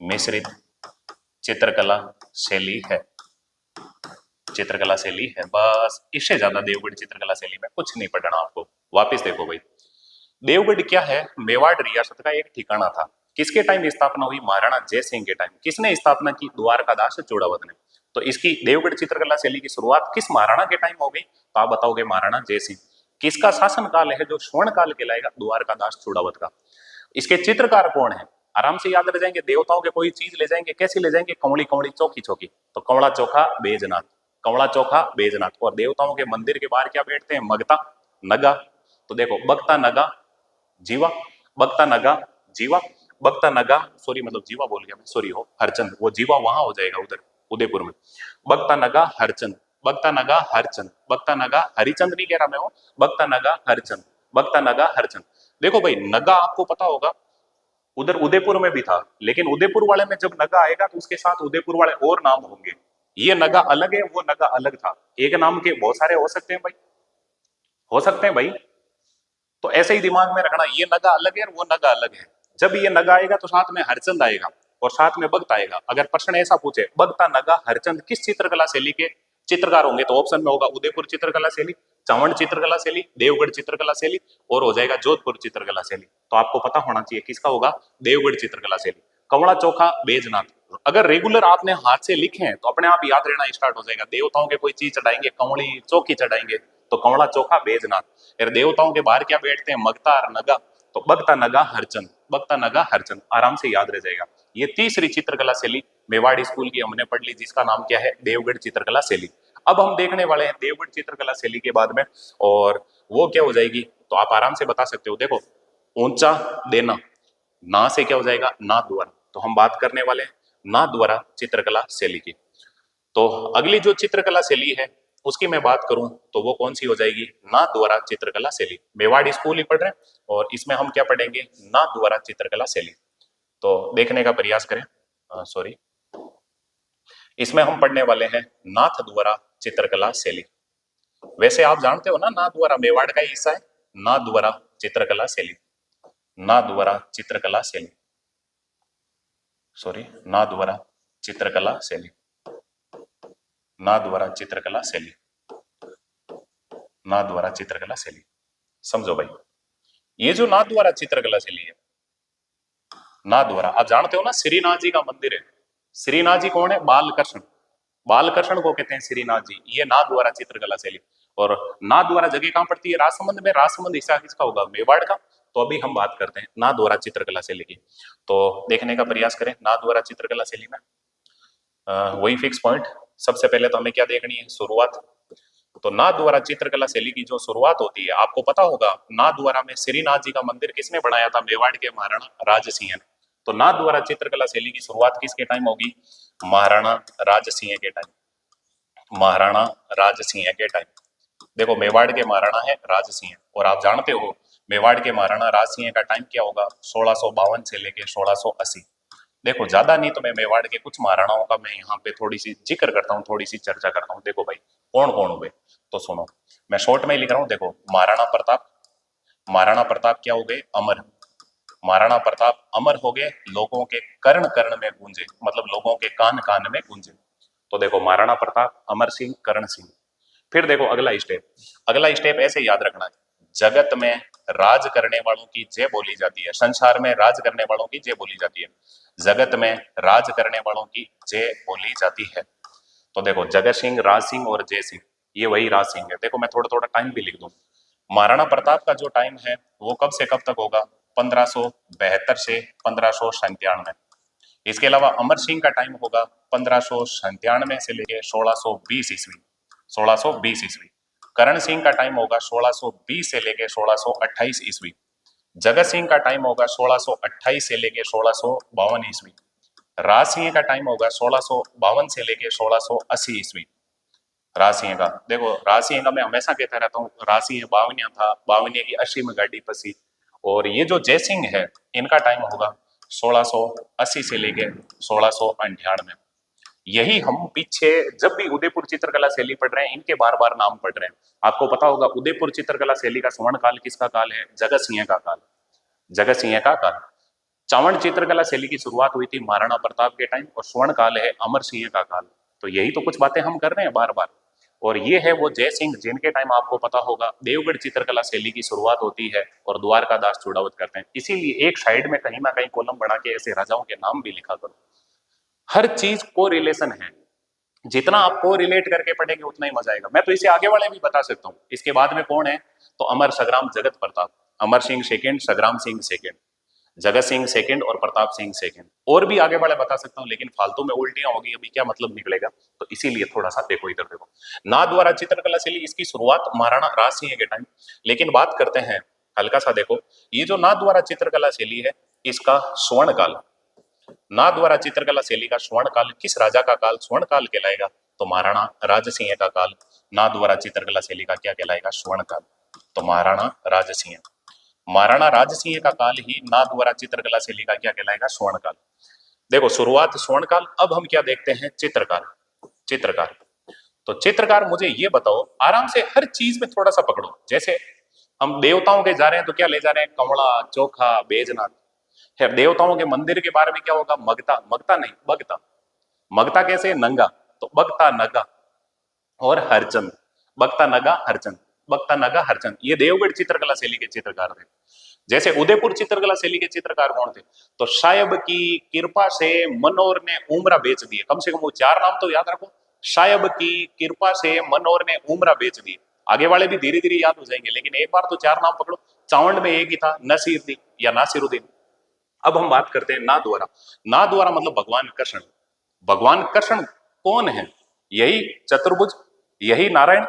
मिश्रित चित्रकला शैली है, चित्रकला शैली है। बस इससे ज्यादा देवगढ़ चित्रकला शैली में कुछ नहीं पढ़ना आपको। वापिस देखो भाई, देवगढ़ क्या है, मेवाड़ रियासत का एक ठिकाना था। किसके टाइम स्थापना हुई, महाराणा जयसिंह के टाइम। किसने स्थापना की, द्वारकादास चूड़ावत ने। तो इसकी देवगढ़ चित्रकला शैली की शुरुआत किस महाराणा के टाइम हो गई, तो आप बताओगे महाराणा जयसिंह। किसका शासन काल है जो स्वर्ण काल कहलाएगा, द्वारकादास चूड़ावत का। इसके चित्रकार कौन है, आराम से याद रह जाएंगे, देवताओं के कोई चीज ले जाएंगे, कैसी ले जाएंगे, कंवड़ी कंवड़ी, चौकी चौकी। तो कंवड़ा चौखा बैजनाथ, कंवड़ा चौखा बैजनाथ। और देवताओं के मंदिर के बाहर क्या बैठते हैं, मगता, नगा। तो देखो बगता, नगा, जीवा, बगता नगा जीवा, बगता नगा सॉरी मतलब जीवा बोल गया मैं, सॉरी हो हरचंद, वो जीवा वहां हो जाएगा उधर उदयपुर में। बगता नगा हरचंद, बगता नगा हरचंद, बगता नगा हरिचंद नहीं कह रहा मैं वो, बगता नगा हरचंद, बगता नगा हरचंद। देखो भाई नगा आपको पता होगा उधर उदयपुर में भी था, लेकिन उदयपुर वाले में जब नगा आएगा तो उसके साथ उदयपुर वाले और नाम होंगे। ये नगा अलग है, वो नगा अलग था। एक नाम के बहुत सारे हो सकते हैं भाई, हो सकते हैं भाई। तो ऐसे ही दिमाग में रखना, ये नगा अलग है और वो नगा अलग है। जब ये नगा आएगा तो साथ में हरचंद आएगा और साथ में भक्त आएगा। अगर प्रश्न ऐसा पूछे भक्ता नगा हरचंद किस चित्रकला शैली के चित्रकार होंगे, तो ऑप्शन में होगा उदयपुर चित्रकला शैली, चावंड चित्रकला शैली, देवगढ़ चित्रकला शैली और हो जाएगा जोधपुर चित्रकला शैली। तो आपको पता होना चाहिए किसका होगा, देवगढ़ चित्रकला शैली। कमला चौखा बेजनाथ, अगर रेगुलर आपने हाथ से लिखे हैं तो अपने आप याद रहना स्टार्ट हो जाएगा। देवताओं के कोई चीज चढ़ाएंगे, कंवड़ी चौकी चढ़ाएंगे, तो कमला चौखा बेजनाथ। फिर देवताओं के बाहर क्या बैठते हैं, मगता और नगा, तो बगता नगा हरचंद, बगता नगा हरचंद, आराम से याद रह जाएगा। ये तीसरी चित्रकला शैली मेवाड़ी स्कूल की हमने पढ़ ली, जिसका नाम क्या है, देवगढ़ चित्रकला शैली। अब हम देखने वाले हैं देवगढ़ चित्रकला शैली के बाद में, और वो क्या हो जाएगी तो आप आराम से बता सकते हो। देखो ऊंचा देना, ना से क्या हो जाएगा, ना द्वारा, तो हम बात करने वाले हैं ना द्वारा चित्रकला शैली की। तो अगली जो चित्रकला शैली है उसकी मैं बात करूं तो वो कौन सी हो जाएगी, ना द्वारा चित्रकला शैली। मेवाड़ी स्कूल ही पढ़ रहे हैं और इसमें हम क्या पढ़ेंगे, ना द्वारा चित्रकला शैली। तो देखने का प्रयास करें, सॉरी, इसमें हम पढ़ने वाले हैं नाथ द्वारा चित्रकला शैली। वैसे आप जानते हो ना नाथ द्वारा मेवाड़ का ही हिस्सा है। नाथ द्वारा चित्रकला शैली, नाथ द्वारा चित्रकला शैली, सॉरी, नाथ द्वारा चित्रकला शैली, नाथ द्वारा चित्रकला शैली, नाथ द्वारा चित्रकला शैली। समझो भाई, ये जो नाथ द्वारा चित्रकला शैली है, नाथ द्वारा आप जानते हो ना श्रीनाथ जी का मंदिर है। श्रीनाथ जी कौन है, बालकृष्ण, बालकृष्ण को कहते हैं श्रीनाथ जी। ये नाथ द्वारा चित्रकला शैली। और नाथ द्वारा जगह कहां पड़ती है, राजसमंद में। राजसमंद हिस्सा किसका होगा, मेवाड़ का। तो अभी हम बात करते हैं नाथ द्वारा चित्रकला शैली की। तो देखने का प्रयास करें नाथ द्वारा चित्रकला शैली में। वही फिक्स पॉइंट, सबसे पहले तो हमें क्या देखनी है, शुरुआत। तो नाथ द्वारा चित्रकला शैली की जो शुरुआत होती है, आपको पता होगा नाथ द्वारा में श्रीनाथ जी का मंदिर किसने बनाया था, मेवाड़ के महाराणा राज सिंह ने। तो नाथ द्वारा चित्रकला शैली की शुरुआत किसके टाइम होगी, महाराणा राज सिंह के टाइम, महाराणा राज सिंह के टाइम। देखो मेवाड़ के महाराणा है राज सिंह, और आप जानते हो मेवाड़ के महाराणा राज सिंह का टाइम क्या होगा, 1652 से लेके 1680। देखो ज्यादा नहीं तो मैं मेवाड़ के कुछ महाराणाओं का मैं यहाँ पे थोड़ी सी जिक्र करता हूँ, थोड़ी सी चर्चा करता हूँ। देखो भाई कौन कौन हुए, तो सुनो, मैं शॉर्ट में ही लिख रहा हूँ। देखो महाराणा प्रताप, महाराणा प्रताप क्या हो गए, अमर। महाराणा प्रताप अमर हो गए, लोगों के कर्ण कर्ण में गूंजे, मतलब लोगों के कान कान में गूंजे। तो देखो महाराणा प्रताप, अमर सिंह, कर्ण सिंह। फिर देखो अगला स्टेप, अगला स्टेप ऐसे याद रखना है, जगत में राज करने वालों की जय बोली जाती है, संसार में राज करने वालों की जय बोली जाती है, जगत में राज करने वालों की जय बोली जाती है। तो देखो जगत सिंह, राज सिंह और जय सिंह, ये वही राज सिंह है। देखो मैं थोड़ा थोड़ा टाइम भी लिख दूं। महाराणा प्रताप का जो टाइम है वो कब से कब तक होगा, 1572 से 1597। इसके अलावा अमर सिंह का टाइम होगा 1597 से लेकर 1620 ईस्वी, 1620 ईस्वी। करण सिंह का टाइम होगा 1620 से लेकर 1628 ईस्वी। जगत सिंह का टाइम होगा 1628 से लेकर 1652 ईस्वी। राज सिंह का टाइम होगा 1652 से लेकर 1680 ईस्वी। राज सिंह का, देखो राज सिंह का मैं हमेशा कहता रहता हूँ, राज सिंह बावनिया था, बावनिया की 80 में गाड़ी पसी। और ये जो जय सिंह है इनका टाइम होगा 1680 से लेके 1698। यही हम पीछे जब भी उदयपुर चित्रकला शैली पढ़ रहे हैं इनके बार बार नाम पढ़ रहे हैं। आपको पता होगा उदयपुर चित्रकला शैली का स्वर्ण काल किसका काल है, जगत सिंह का काल, जगत सिंह का काल। चावंड चित्रकला शैली की शुरुआत हुई थी महाराणा प्रताप के टाइम, और स्वर्ण काल है अमर सिंह का काल। तो यही तो कुछ बातें हम कर रहे हैं बार बार। और ये है वो जय सिंह जिनके टाइम आपको पता होगा देवगढ़ चित्रकला शैली की शुरुआत होती है और द्वारका दास चूड़ावत करते हैं। इसीलिए एक साइड में कहीं ना कहीं कॉलम बना के ऐसे राजाओं के नाम भी लिखा करो। हर चीज को रिलेशन है, जितना आपको रिलेट करके पढ़ेंगे उतना ही मजा आएगा। मैं तो इसे आगे वाले भी बता सकता हूँ। इसके बाद में कौन है, तो अमर संग्राम जगत प्रताप, अमर सिंह सेकेंड, संग्राम सिंह सेकेंड, जगत सिंह सेकंड और प्रताप सिंह सेकंड। और भी आगे वाले बता सकता हूं लेकिन फालतू में उल्टियां होगी, अभी क्या मतलब निकलेगा, तो इसीलिए थोड़ा सा देखो, इधर देखो। नाथ द्वारा चित्रकला शैली, इसकी शुरुआत महाराणा राज सिंह के टाइम। लेकिन बात करते हैं हल्का सा देखो, ये जो नाथ द्वारा चित्रकला शैली है इसका स्वर्ण काल, नाथ द्वारा चित्रकला शैली का स्वर्ण काल किस राजा का काल स्वर्ण काल कहलाएगा? तो महाराणा राजसिंह का काल नाथ द्वारा चित्रकला शैली का क्या कहलाएगा? स्वर्ण काल। तो महाराणा राजसिंह, महाराणा राजसिंह का काल ही नाथ द्वारा चित्रकला शैली का क्या कहलाएगा? स्वर्ण काल। देखो शुरुआत स्वर्ण काल, अब हम क्या देखते हैं? चित्रकार। चित्रकार, तो चित्रकार मुझे ये बताओ, आराम से हर चीज में थोड़ा सा पकड़ो। जैसे हम देवताओं के जा रहे हैं तो क्या ले जा रहे हैं? कमला, चोखा, बेजनाथ। फिर देवताओं के मंदिर के बारे में क्या होगा? मगता, मगता नहीं बगता। मगता कैसे? नंगा, तो बगता नगा। और हरचंद, बगता नगा हरचंद, बगता नगा हरचंद, ये देवगढ़ चित्रकला शैली के चित्रकार थे। जैसे उदयपुर चित्रकला शैली के चित्रकार कौन थे? तो साहेब की कृपा से मनोहर ने उमरा बेच दिए। कम से कम वो चार नाम तो याद रखो, साहेब की कृपा से मनोहर ने उमरा बेच दिए। आगे वाले भी धीरे धीरे याद हो जाएंगे, लेकिन एक बार तो चार नाम पकड़ो। चावंड में एक ही था, नसीरुद्दीन या नासिरुद्दीन। अब हम बात करते हैं नाथ द्वारा। नाथ द्वारा मतलब भगवान कृष्ण। भगवान कृष्ण कौन है? यही चतुर्भुज, यही नारायण।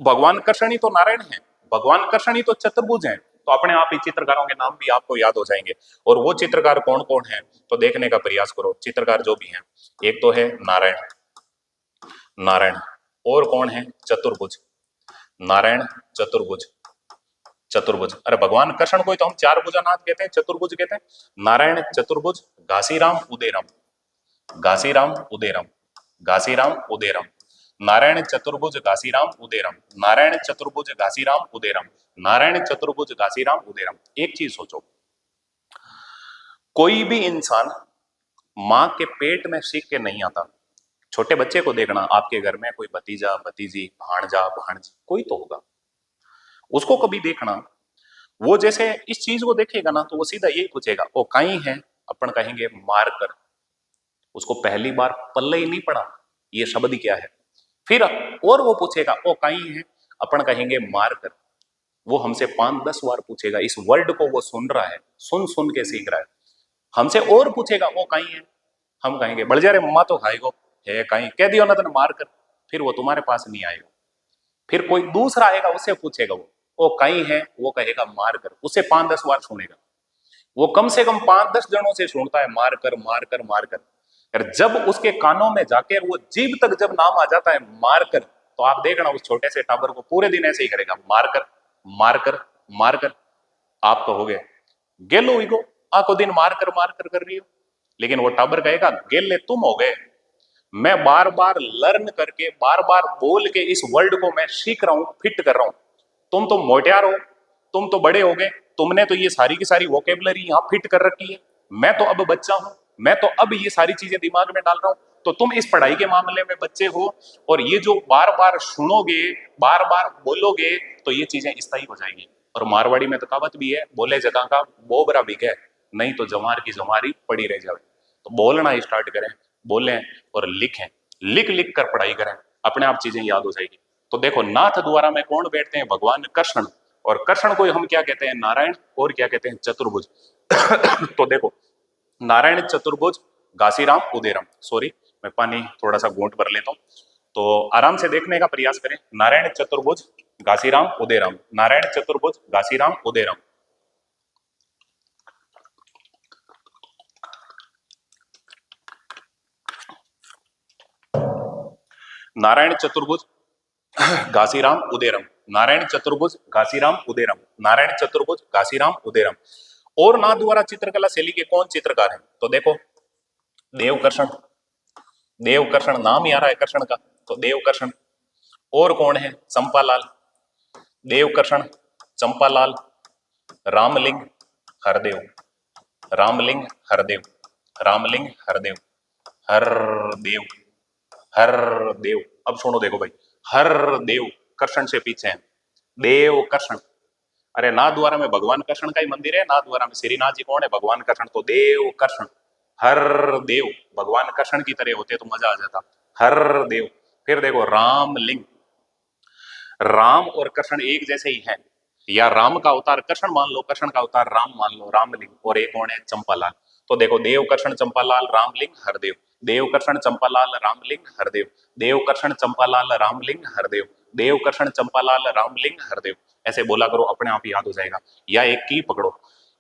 भगवान कृष्ण ही तो नारायण है, भगवान कृष्ण ही तो चतुर्भुज हैं। तो अपने आप ही चित्रकारों के नाम भी आपको याद हो जाएंगे। और वो चित्रकार कौन कौन है तो देखने का प्रयास करो। चित्रकार जो भी हैं, एक तो है नारायण, नारायण, और कौन है? चतुर्भुज, नारायण चतुर्भुज, चतुर्भुज। अरे भगवान कृष्ण को तो हम चार भुजानाथ कहते हैं, चतुर्भुज कहते हैं। नारायण चतुर्भुज, घासीराम उदयराम, घासीराम उदयराम, घासीराम उदयराम, नारायण चतुर्भुज घासीराम उदयराम, नारायण चतुर्भुज घासीराम उदयराम, नारायण चतुर्भुज घासीराम उदयराम। एक चीज सोचो, कोई भी इंसान मां के पेट में सीख के नहीं आता। छोटे बच्चे को देखना, आपके घर में कोई भतीजा भतीजी, भांजा भांजी कोई तो होगा, उसको कभी देखना, वो जैसे इस चीज को देखेगा ना तो वो सीधा यही पूछेगा, ओ कहीं है? अपन कहेंगे मार कर। उसको पहली बार पल्ले ही नहीं पड़ा ये शब्द क्या है। फिर और वो पूछेगा, ओ कहीं है? अपन कहेंगे मार कर। वो हमसे 5-10 बार पूछेगा, इस वर्ड को वो सुन रहा है, सुन सुन के सीख रहा है। हमसे और पूछेगा, ओ कहीं है? हम कहेंगे बढ़ जा रे मम्मा तो खाएगो, है कहीं कह दियो ना तने मार कर। फिर वो तुम्हारे पास नहीं आएगा। फिर कोई दूसरा आएगा, उससे पूछेगा वो कहीं है? वो कहेगा मार कर। उससे 5-10 बार सुनेगा। वो कम से कम 5-10 जनों से सुनता है मार कर मार कर मार कर। और जब उसके कानों में जाके वो जीभ तक जब नाम आ जाता है मार कर, तो आप देखना उस छोटे से टाबर को पूरे दिन ऐसे ही करेगा, मार कर मार कर मार कर। आप तो हो गए गेलो इगो, आको दिन मार कर रही हो। लेकिन वो टाबर कहेगा गेले तुम हो गए। मैं बार बार लर्न करके, बार बार बोल के इस वर्ड को मैं सीख रहा हूं, फिट कर रहा हूं। तुम तो मोटियार हो, तुम तो बड़े हो गए, तुमने तो ये सारी की सारी वोकेबलरी यहां फिट कर रखी है। मैं तो अब बच्चा हूं, मैं तो अब ये सारी चीजें दिमाग में डाल रहा हूं। तो तुम इस पढ़ाई के मामले में बच्चे हो, और ये जो बार बार सुनोगे, बार बार बोलोगे, तो ये चीजें स्थायी हो जाएंगी। और मारवाड़ी में तो कहावत भी है, बोले जगह का बोबरा बिके, नहीं तो जमार की जमारी पड़ी रह जाए। तो बोलना स्टार्ट करें, बोलें और लिखें, लिख लिख कर पढ़ाई करें, अपने आप चीजें याद हो जाएगी। तो देखो नाथ द्वारा में कौन बैठते हैं? भगवान कृष्ण। और कृष्ण को हम क्या कहते हैं? नारायण। और क्या कहते हैं? चतुर्भुज। तो देखो नारायण चतुर्भुज घासीराम उदयराम। सॉरी, मैं पानी थोड़ा सा घूंट भर लेता हूं, तो आराम से देखने का प्रयास करें। नारायण चतुर्भुज घासीराम उदयराम, नारायण चतुर्भुज घासीराम उदयराम। नारायण चतुर्भुज घासीराम उदयराम, नारायण चतुर्भुज घासीराम उदयराम, नारायण चतुर्भुज घासीराम उदयराम। और नाथ द्वारा चित्रकला शैली के कौन चित्रकार हैं? तो देखो देवकर्षण, देवकर्षण नाम ही आ रहा है कृष्ण का, तो देवकर्षण। और कौन है? चंपालाल, देवकर्षण, चंपालाल, रामलिंग, हरदेव, रामलिंग हरदेव, रामलिंग हरदेव, हरदेव, हरदेव। अब सुनो देखो भाई, हरदेव कृष्ण से पीछे हैं, देव कृष्ण। अरे नाथ द्वारा में भगवान कृष्ण का ही मंदिर है, नाथ द्वारा में श्रीनाथ जी कौन है? भगवान कृष्ण। तो देव कृष्ण, हर देव भगवान कृष्ण की तरह होते तो मजा आ जाता, हर देव। फिर देखो रामलिंग, राम और कृष्ण एक जैसे ही हैं, या राम का अवतार कृष्ण मान लो, कृष्ण का अवतार राम मान लो, रामलिंग। और एक कौन है? चंपालाल। तो देखो देव कृष्ण चंपालाल रामलिंग हरदेव, देव कृष्ण चंपालाल रामलिंग हरदेव, देव कृष्ण चंपालाल रामलिंग हरदेव, देव कृष्ण चंपालाल रामलिंग हरदेव। ऐसे बोला करो, अपने आप याद हो जाएगा। या एक की पकड़ो,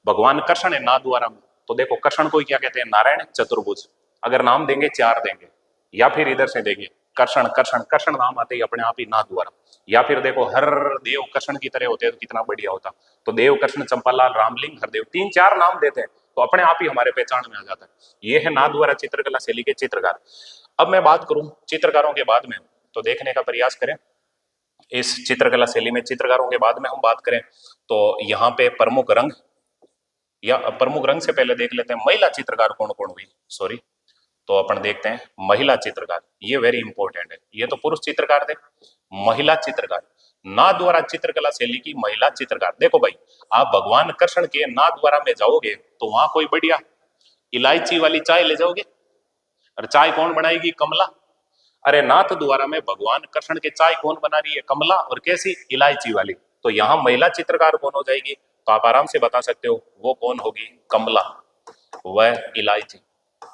भगवान कृष्ण है नाथ द्वारा में, तो देखो कृष्ण को क्या कहते हैं, नारायण चतुर्भुज। अगर नाम देंगे चार देंगे, या फिर इधर से देंगे कृष्ण कृष्ण कृष्ण नाम आते ही अपने आप ही नाथ द्वारा। या फिर देखो हर देव कृष्ण की तरह होते हैं तो कितना बढ़िया होता, तो देव कृष्ण चंपालाल रामलिंग हरदेव, तीन चार नाम देते हैं तो अपने आप ही हमारे पहचान में आ जाता है। ये है नाथ द्वारा चित्रकला शैली के चित्रकार। अब मैं बात करूं चित्रकारों के बाद में, तो देखने का प्रयास करें इस चित्रकला शैली में चित्रकारों के बाद में हम बात करें तो यहाँ पे प्रमुख रंग, या प्रमुख रंग से पहले देख लेते हैं महिला चित्रकार कौन कौन हुई, सॉरी। तो अपन देखते हैं महिला चित्रकार, ये वेरी इंपॉर्टेंट है। ये तो पुरुष चित्रकार थे, महिला चित्रकार, नाथ द्वारा चित्रकला शैली की महिला चित्रकार। देखो भाई, आप भगवान कृष्ण के नाथ द्वारा में जाओगे तो वहां कोई बढ़िया इलायची वाली चाय ले जाओगे, और चाय कौन बनाएगी, कमला। अरे नाथ द्वारा में भगवान कृष्ण के चाय कौन बना रही है, कमला, और कैसी, इलायची वाली। तो यहाँ महिला चित्रकार कौन हो जाएगी, तो आप आराम से बता सकते हो वो कौन होगी, कमला वह इलायची,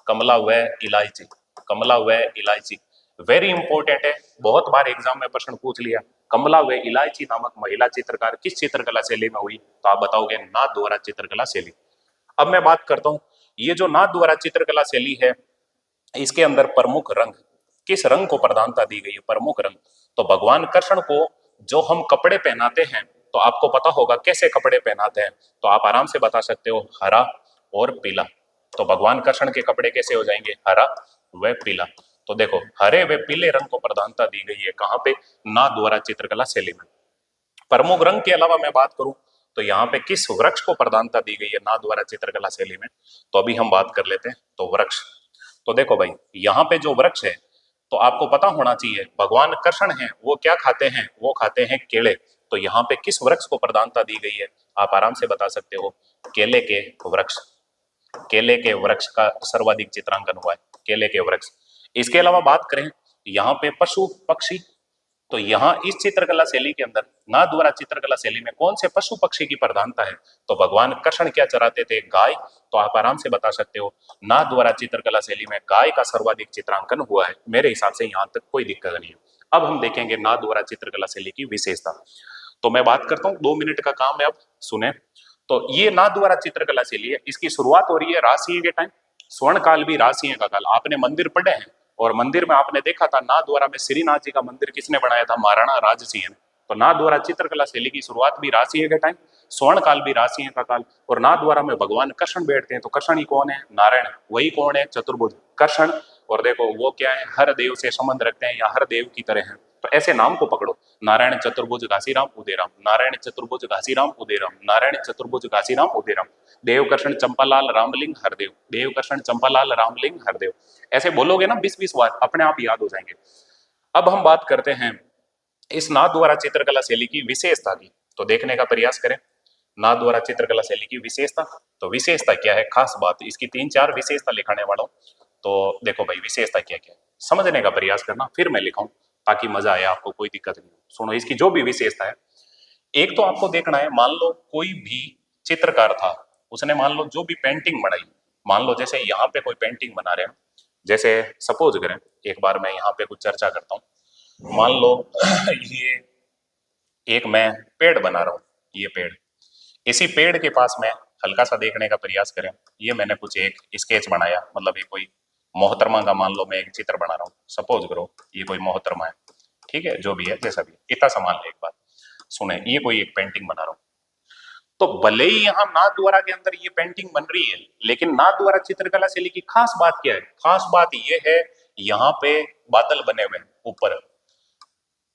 कमला वह इलायची, कमला वह इलायची। वेरी इंपॉर्टेंट है, बहुत बार एग्जाम में प्रश्न पूछ लिया, कमला व इलायची नामक महिला चित्रकार किस चित्रकला शैली में हुई, तो आप बताओगे नाथ द्वारा चित्रकला शैली। अब मैं बात करता हूं, ये जो नाथ द्वारा चित्रकला शैली है, इसके अंदर प्रमुख रंग, किस रंग को प्रधानता दी गई है, प्रमुख रंग। तो भगवान कृष्ण को जो हम कपड़े पहनाते हैं, तो आपको पता होगा कैसे कपड़े पहनाते हैं, तो आप आराम से बता सकते हो हरा और पीला। तो भगवान कृष्ण के कपड़े कैसे हो जाएंगे, हरा व पीला। तो देखो हरे व पीले रंग को प्रधानता दी गई है, कहां पे, नाथ द्वारा चित्रकला शैली में। प्रमुख रंग के अलावा मैं बात करूं तो यहाँ पे किस वृक्ष को प्रधानता दी गई है नाथ द्वारा चित्रकला शैली में, तो अभी हम बात कर लेते हैं, तो वृक्ष। तो देखो भाई, यहाँ पे जो वृक्ष है, तो आपको पता होना चाहिए भगवान कृष्ण हैं वो क्या खाते हैं, वो खाते हैं केले। तो यहाँ पे किस वृक्ष को प्रधानता दी गई है, आप आराम से बता सकते हो, केले के वृक्ष, केले के वृक्ष का सर्वाधिक चित्रांकन हुआ है, केले के वृक्ष। इसके अलावा बात करें यहाँ पे पशु पक्षी, तो यहाँ इस चित्रकला शैली के अंदर नाथ द्वारा चित्रकला शैली में कौन से पशु पक्षी की प्रधानता है, तो भगवान कृष्ण क्या चराते थे, गाय। तो आप आराम से बता सकते हो नाथ द्वारा चित्रकला शैली में गाय का सर्वाधिक चित्रांकन हुआ है। मेरे हिसाब से यहाँ तक कोई दिक्कत नहीं है। अब हम देखेंगे नाथ द्वारा चित्रकला शैली की विशेषता। तो मैं बात करता हूँ, 2 मिनट का काम है, अब सुने। तो ये नाथ द्वारा चित्रकला शैली है, इसकी शुरुआत हो रही है राजसिंह के टाइम, स्वर्ण काल भी राजसिंह का काल। आपने मंदिर पढ़े हैं, और मंदिर में आपने देखा था नाथ द्वारा में श्रीनाथ जी का मंदिर किसने बनाया था, महाराणा राजसिंह ने। तो नाथ द्वारा चित्रकला शैली की शुरुआत भी राजसिंह के टाइम, स्वर्ण काल भी राजसिंह का काल। और नाथ द्वारा में भगवान कृष्ण बैठते हैं, तो कृष्ण ही कौन है, नारायण, वही कौन है, चतुर्भुज कृष्ण। और देखो वो क्या है, हर देव से संबंध रखते हैं, या हर देव की तरह है। तो ऐसे नाम को पकड़ो, नारायण चतुर्भुज घासीराम उदयराम, नारायण चतुर्भुज घासीराम उदयराम, नारायण चतुर्भुज घासीराम उदयराम, देवकृष्ण चंपालाल रामलिंग हरदेव, देवकृष्ण चंपालाल रामलिंग हरदेव। ऐसे बोलोगे ना 20-20 बार, अपने आप याद हो जाएंगे। अब हम बात करते हैं इस नाथ द्वारा चित्रकला शैली की विशेषता की, तो देखने का प्रयास करें नाथ द्वारा चित्रकला शैली की विशेषता। तो विशेषता क्या है, खास बात, इसकी 3-4 विशेषता लिखाने वाला हूं। तो देखो भाई विशेषता क्या क्या है, समझने का प्रयास करना, फिर मैं लिखाऊं ताकि मजा आए आपको, कोई दिक्कत नहीं। सुनो इसकी जो भी विशेषता है, एक तो आपको देखना है, मान लो कोई भी चित्रकार था, उसने मान लो जो भी पेंटिंग बनाई, मान लो जैसे यहाँ पे कोई पेंटिंग बना रहे हैं, जैसे सपोज करें, एक बार मैं यहाँ पे कुछ चर्चा करता हूँ। मान लो ये एक मैं पेड़ बना रहा हूँ, ये पेड़, इसी पेड़ के पास में हल्का सा देखने का प्रयास करें, ये मैंने कुछ एक स्केच बनाया, मतलब ये कोई मोहतरमा का मान लो मैं एक चित्र बना रहा हूँ, सपोज करो ये कोई मोहतरमा है, ठीक है, जो भी है जैसा भी है, इतना सा मान ले। एक बात सुने, ये कोई एक पेंटिंग बना रहा हूँ, तो भले ही यहाँ नाथ द्वारा के अंदर ये पेंटिंग बन रही है, लेकिन नाथ द्वारा चित्रकला शैली की खास बात क्या है, खास बात ये है, यहाँ पे बादल बने हुए हैं, ऊपर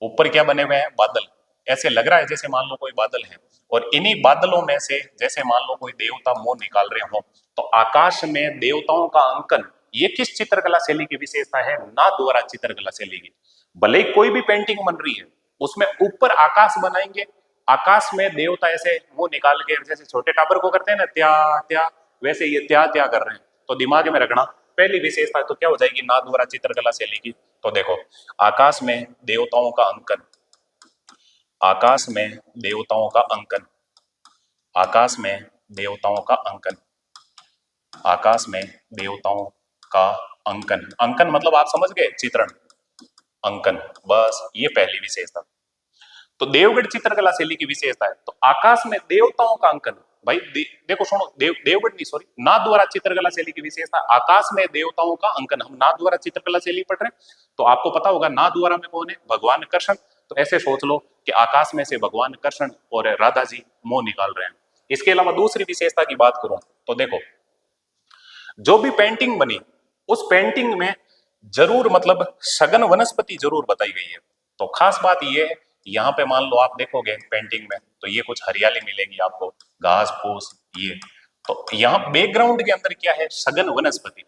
ऊपर क्या बने हुए हैं, बादल। ऐसे लग रहा है जैसे मान लो कोई बादल है, और इन्हीं बादलों में से जैसे मान लो कोई देवता मुंह निकाल रहे हो, तो आकाश में देवताओं का अंकन, ये किस चित्रकला शैली की विशेषता है, नाथ द्वारा चित्रकला शैली की। भले ही कोई भी पेंटिंग बन रही है, उसमें ऊपर आकाश बनाएंगे, आकाश में देवता ऐसे मुंह निकाल के, जैसे छोटे टाबर को करते हैं ना त्या त्या, वैसे ये त्या त्या कर रहे हैं। तो दिमाग में रखना, पहली विशेषता तो क्या हो जाएगी नाथ द्वारा चित्रकला शैली की, तो देखो आकाश में देवताओं का अंकन, आकाश में देवताओं का अंकन, आकाश में देवताओं का अंकन, आकाश में देवताओं का अंकन, अंकन मतलब आप समझ गए, चित्रण, अंकन, बस ये पहली विशेषता। तो देवगढ़ चित्रकला शैली की विशेषता है, तो आकाश में देवताओं का अंकन। भाई देखो सुनो, देवगढ़ नहीं सॉरी, नाथद्वारा चित्रकला शैली की विशेषता, आकाश में देवताओं का अंकन। हम नाथद्वारा चित्रकला शैली पढ़ रहे हैं, तो आपको पता होगा नाथद्वारा में कौन है, भगवान कृष्ण। तो ऐसे सोच लो कि आकाश में से भगवान कृष्ण और राधा जी मोह निकाल रहे हैं। इसके अलावा दूसरी विशेषता की बात करूं तो देखो, जो भी पेंटिंग बनी उस पेंटिंग में जरूर मतलब सघन वनस्पति जरूर बताई गई है। तो खास बात ये है, यहाँ पे मान लो आप देखोगे पेंटिंग में तो ये कुछ हरियाली मिलेगी आपको, घास फूस ये, तो यहाँ बैकग्राउंड के अंदर क्या है, सघन वनस्पति।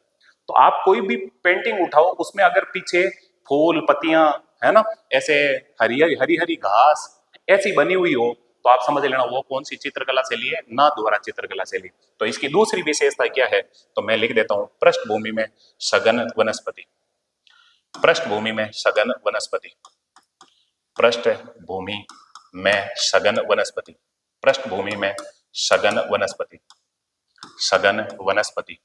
तो आप कोई भी पेंटिंग उठाओ, उसमें अगर पीछे फूल पत्तियां है ना, ऐसे हरी हरी हरी घास ऐसी बनी हुई हो, तो आप समझ लेना वो कौन सी चित्रकला शैली है, नाथद्वारा चित्रकला शैली। तो इसकी दूसरी विशेषता क्या है, तो मैं लिख देता हूं, पृष्ठभूमि में सघन वनस्पति। पृष्ठभूमि में सघन वनस्पति, पृष्ठभूमि में सघन वनस्पति, पृष्ठभूमि में सघन वनस्पति, सघन वनस्पति,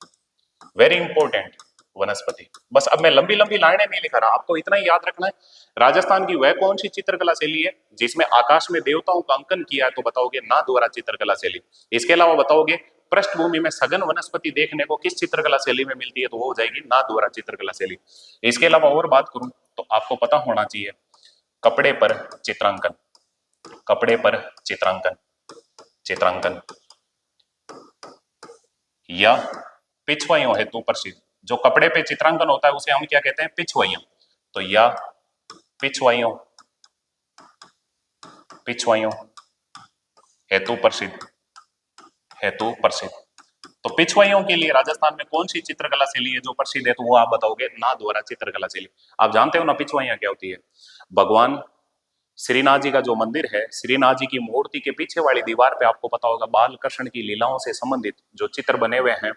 वेरी इंपॉर्टेंट, वनस्पति। बस अब मैं लंबी लंबी लाइनें नहीं लिखा रहा, आपको इतना ही याद रखना है, राजस्थान की वह कौन सी चित्रकला शैली है जिसमें आकाश में देवताओं का अंकन किया है, तो बताओगे नाथद्वारा चित्रकला शैली। इसके अलावा बताओगे पृष्ठभूमि में सघन वनस्पति देखने को किस चित्रकला शैली में मिलती है, तो वो हो जाएगी नाथद्वारा चित्रकला शैली। इसके अलावा और बात करूं तो आपको पता होना चाहिए कपड़े पर चित्रांकन, कपड़े पर चित्रांकन, चित्रांकन या पिछवाइयों हेतु प्रसिद्ध। जो कपड़े पे चित्रांकन होता है उसे हम क्या कहते हैं, पिछवाइयों। तो या पिछवाइयों, पिछवाइयों हेतु प्रसिद्ध, हेतु प्रसिद्ध। तो पिछवाइयों के लिए राजस्थान में कौन सी चित्रकला शैली है जो प्रसिद्ध है, तो वो आप बताओगे नाथद्वारा चित्रकला शैली। आप जानते हो ना पिछवाइयां क्या होती है, भगवान श्रीनाथ जी का जो मंदिर है, श्रीनाथ जी की मूर्ति के पीछे वाली दीवार पे आपको पता होगा बाल कृष्ण की लीलाओं से संबंधित जो चित्र बने हुए हैं,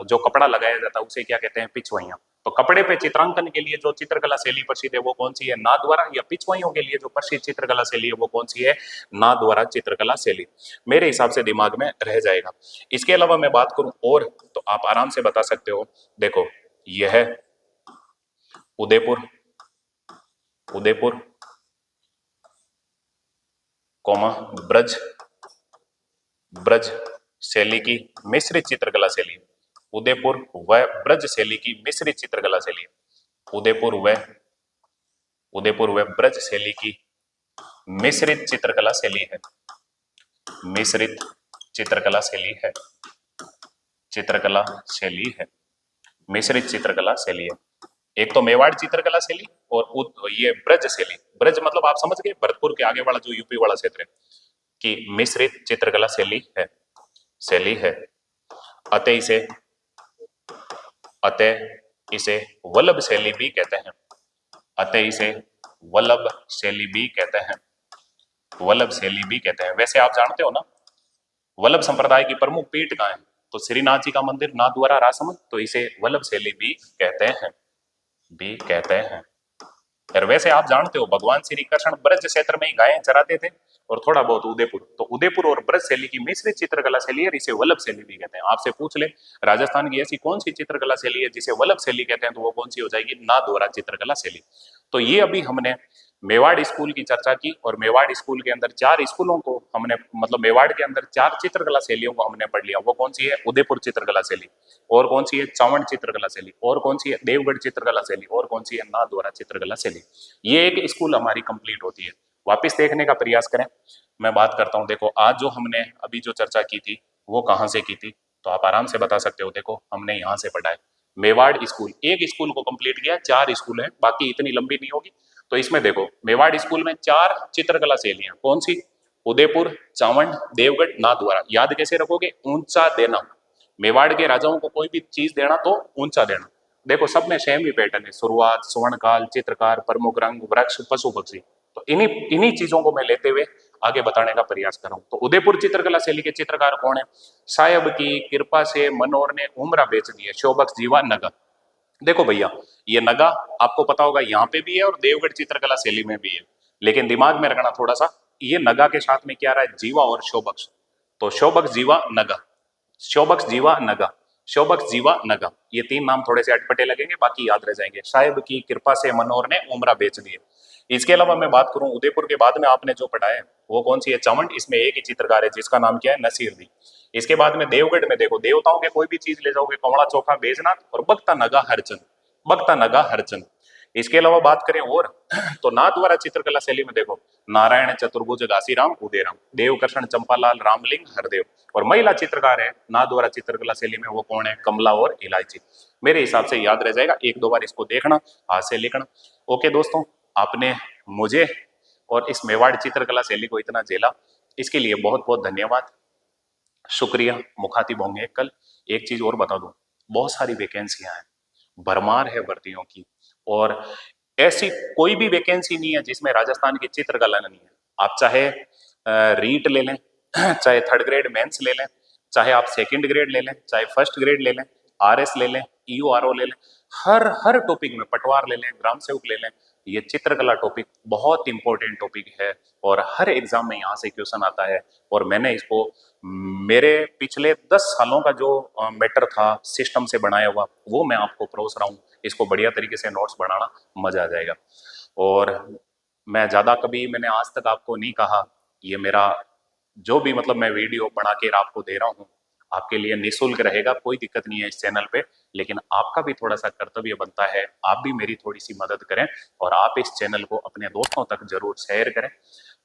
जो कपड़ा लगाया जाता है उसे क्या कहते हैं, पिछवाइयां। तो कपड़े पे चित्रांकन के लिए जो चित्रकला शैली प्रसिद्ध है वो कौन सी है, नाथद्वारा। या पिछवाइयों के लिए जो प्रसिद्ध चित्रकला शैली है वो कौन सी है, नाथद्वारा चित्रकला शैली। मेरे हिसाब से दिमाग में रह जाएगा। इसके अलावा मैं बात करूं और, तो आप आराम से बता सकते हो, देखो यह उदयपुर, उदयपुर कोमा ब्रज, ब्रज शैली की मिश्रित चित्रकला शैली, उदयपुर व ब्रज शैली की मिश्रित चित्रकला शैली, उदयपुर व ब्रज शैली की मिश्रित चित्रकला शैली है, मिश्रित चित्रकला शैली है, चित्रकला शैली है, मिश्रित चित्रकला शैली है। एक तो मेवाड़ चित्रकला शैली और ये ब्रज शैली। ब्रज मतलब आप समझ गए, भरतपुर के आगे वाला जो यूपी वाला क्षेत्र है, कि मिश्रित चित्रकला शैली है, शैली है। अतः इसे वल्लभ शैली भी कहते हैं, अतः इसे वल्लभ शैली भी कहते हैं, वल्लभ शैली भी कहते हैं। वैसे आप जानते हो ना वल्लभ संप्रदाय की प्रमुख पीठ कहाँ है, तो श्रीनाथ जी का मंदिर नाथद्वारा राजसमंद, तो इसे वल्लभ शैली भी कहते हैं, भी कहते हैं। और वैसे आप जानते हो भगवान श्री कृष्ण ब्रज क्षेत्र में ही गायें चराते थे और थोड़ा बहुत उदयपुर, तो उदयपुर और ब्रज शैली की मिश्रित चित्रकला शैली है, इसे वल्लभ शैली भी कहते हैं। आपसे पूछ ले राजस्थान की ऐसी कौन सी चित्रकला शैली है जिसे वल्लभ शैली कहते हैं, तो वो कौन सी हो जाएगी, नाथद्वारा चित्रकला शैली। तो ये अभी हमने मेवाड़ स्कूल की चर्चा की, और मेवाड़ स्कूल के अंदर 4 स्कूलों को हमने, मतलब मेवाड़ के अंदर 4 चित्रकला शैलियों को हमने पढ़ लिया। वो कौन सी है, उदयपुर चित्रकला शैली, और कौन सी है चावंड चित्रकला शैली, और कौन सी है देवगढ़ चित्रकला शैली, और कौन सी है नाथद्वारा चित्रकला शैली। ये एक स्कूल हमारी कंप्लीट होती है। वापिस देखने का प्रयास करें, मैं बात करता हूँ। देखो आज जो हमने अभी जो चर्चा की थी वो कहाँ से की थी, तो आप आराम से बता सकते हो। देखो हमने यहाँ से पढ़ा है, मेवाड़ स्कूल, एक स्कूल को कंप्लीट किया, 4 स्कूल है, बाकी इतनी लंबी नहीं होगी। तो इसमें देखो मेवाड़ स्कूल में 4 चित्रकला शैलियां, कौन सी, उदयपुर, चावंड, देवगढ़, नाथद्वारा। याद कैसे रखोगे, ऊंचा देना। मेवाड़ के राजाओं को कोई भी चीज देना तो ऊंचा देना। देखो सब में सेम ही पैटर्न है, शुरुआत, स्वर्णकाल, चित्रकार, प्रमुख रंग, वृक्ष, पशु पक्षी। तो इन्हीं चीजों को मैं लेते हुए आगे बताने का प्रयास कर रहा हूं। तो उदयपुर चित्रकला शैली के चित्रकार कौन है, साहेब की कृपा से मनोहर ने उमरा बेच दिए, शोभक जीवा नगर। देखो भैया ये नगा आपको पता होगा यहाँ पे भी है और देवगढ़ चित्रकला शैली में भी है, लेकिन दिमाग में रखना थोड़ा सा, ये नगा के साथ में क्या रहा है, जीवा और शोभक्ष। तो शोभक जीवा नगा, शोभक्ष जीवा नगा, शोभक्ष जीवा नगा, ये 3 नाम थोड़े से अटपटे लगेंगे, बाकी याद रह जाएंगे। साहेब की कृपा से मनोहर ने उमरा बेच दिए, इसके अलावा मैं बात करूं उदयपुर के बाद में आपने जो पढ़ा है वो कौन सी है, चमन। इसमें एक ही चित्रकार है जिसका नाम क्या है, नसीरुद्दीन। इसके बाद में देवगढ़ में देखो, देवताओं के कोई भी चीज ले जाओगे, कमला चौखा बैजनाथ और बख्ता नगा हरचंद, बख्ता नगा हरचंद। इसके अलावा बात करें और तो नाथ द्वारा चित्रकला शैली में देखो, नारायण चतुर्भुज घासीराम उदयराम, देवकृष्ण चंपालाल रामलिंग हरदेव। और महिला चित्रकार है नाथ द्वारा चित्रकला शैली में, वो कौन है, कमला और इलायची। मेरे हिसाब से याद रह जाएगा, एक दो बार इसको देखना, हाथ से लिखना। ओके दोस्तों, आपने मुझे और इस मेवाड़ चित्रकला शैली को इतना झेला, इसके लिए बहुत बहुत धन्यवाद, शुक्रिया। मुखातिब होंगे कल। एक चीज और बता दूं, बहुत सारी वैकेंसियां हैं, भरमार है भर्तियों की, और ऐसी कोई भी वैकेंसी नहीं है जिसमें राजस्थान की चित्रकला नहीं है। आप चाहे रीट ले लें, चाहे थर्ड ग्रेड मेंस ले लें, चाहे आप सेकंड ग्रेड ले लें, चाहे फर्स्ट ग्रेड ले लें, आरएस ले लें, ईओआरओ ले लें, हर टॉपिक में, पटवार ले लें, ग्राम सेवक ले लें, ये चित्रकला टॉपिक बहुत इंपॉर्टेंट टॉपिक है और हर एग्जाम में यहाँ से क्वेश्चन आता है। और मैंने इसको मेरे पिछले 10 सालों का जो मैटर था सिस्टम से बनाया हुआ, वो मैं आपको परोस रहा हूँ। इसको बढ़िया तरीके से नोट्स बनाना, मजा आ जाएगा। और मैं ज्यादा कभी, मैंने आज तक आपको नहीं कहा, ये मेरा जो भी मतलब मैं वीडियो बना के आपको दे रहा हूँ, आपके लिए निःशुल्क रहेगा, कोई दिक्कत नहीं है इस चैनल पे। लेकिन आपका भी थोड़ा सा कर्तव्य बनता है, आप भी मेरी थोड़ी सी मदद करें और आप इस चैनल को अपने दोस्तों तक जरूर शेयर करें।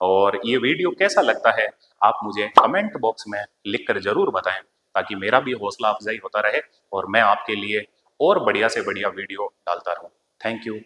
और ये वीडियो कैसा लगता है आप मुझे कमेंट बॉक्स में लिखकर जरूर बताएं, ताकि मेरा भी हौसला अफजाई होता रहे और मैं आपके लिए और बढ़िया से बढ़िया वीडियो डालता रहूं। Thank you.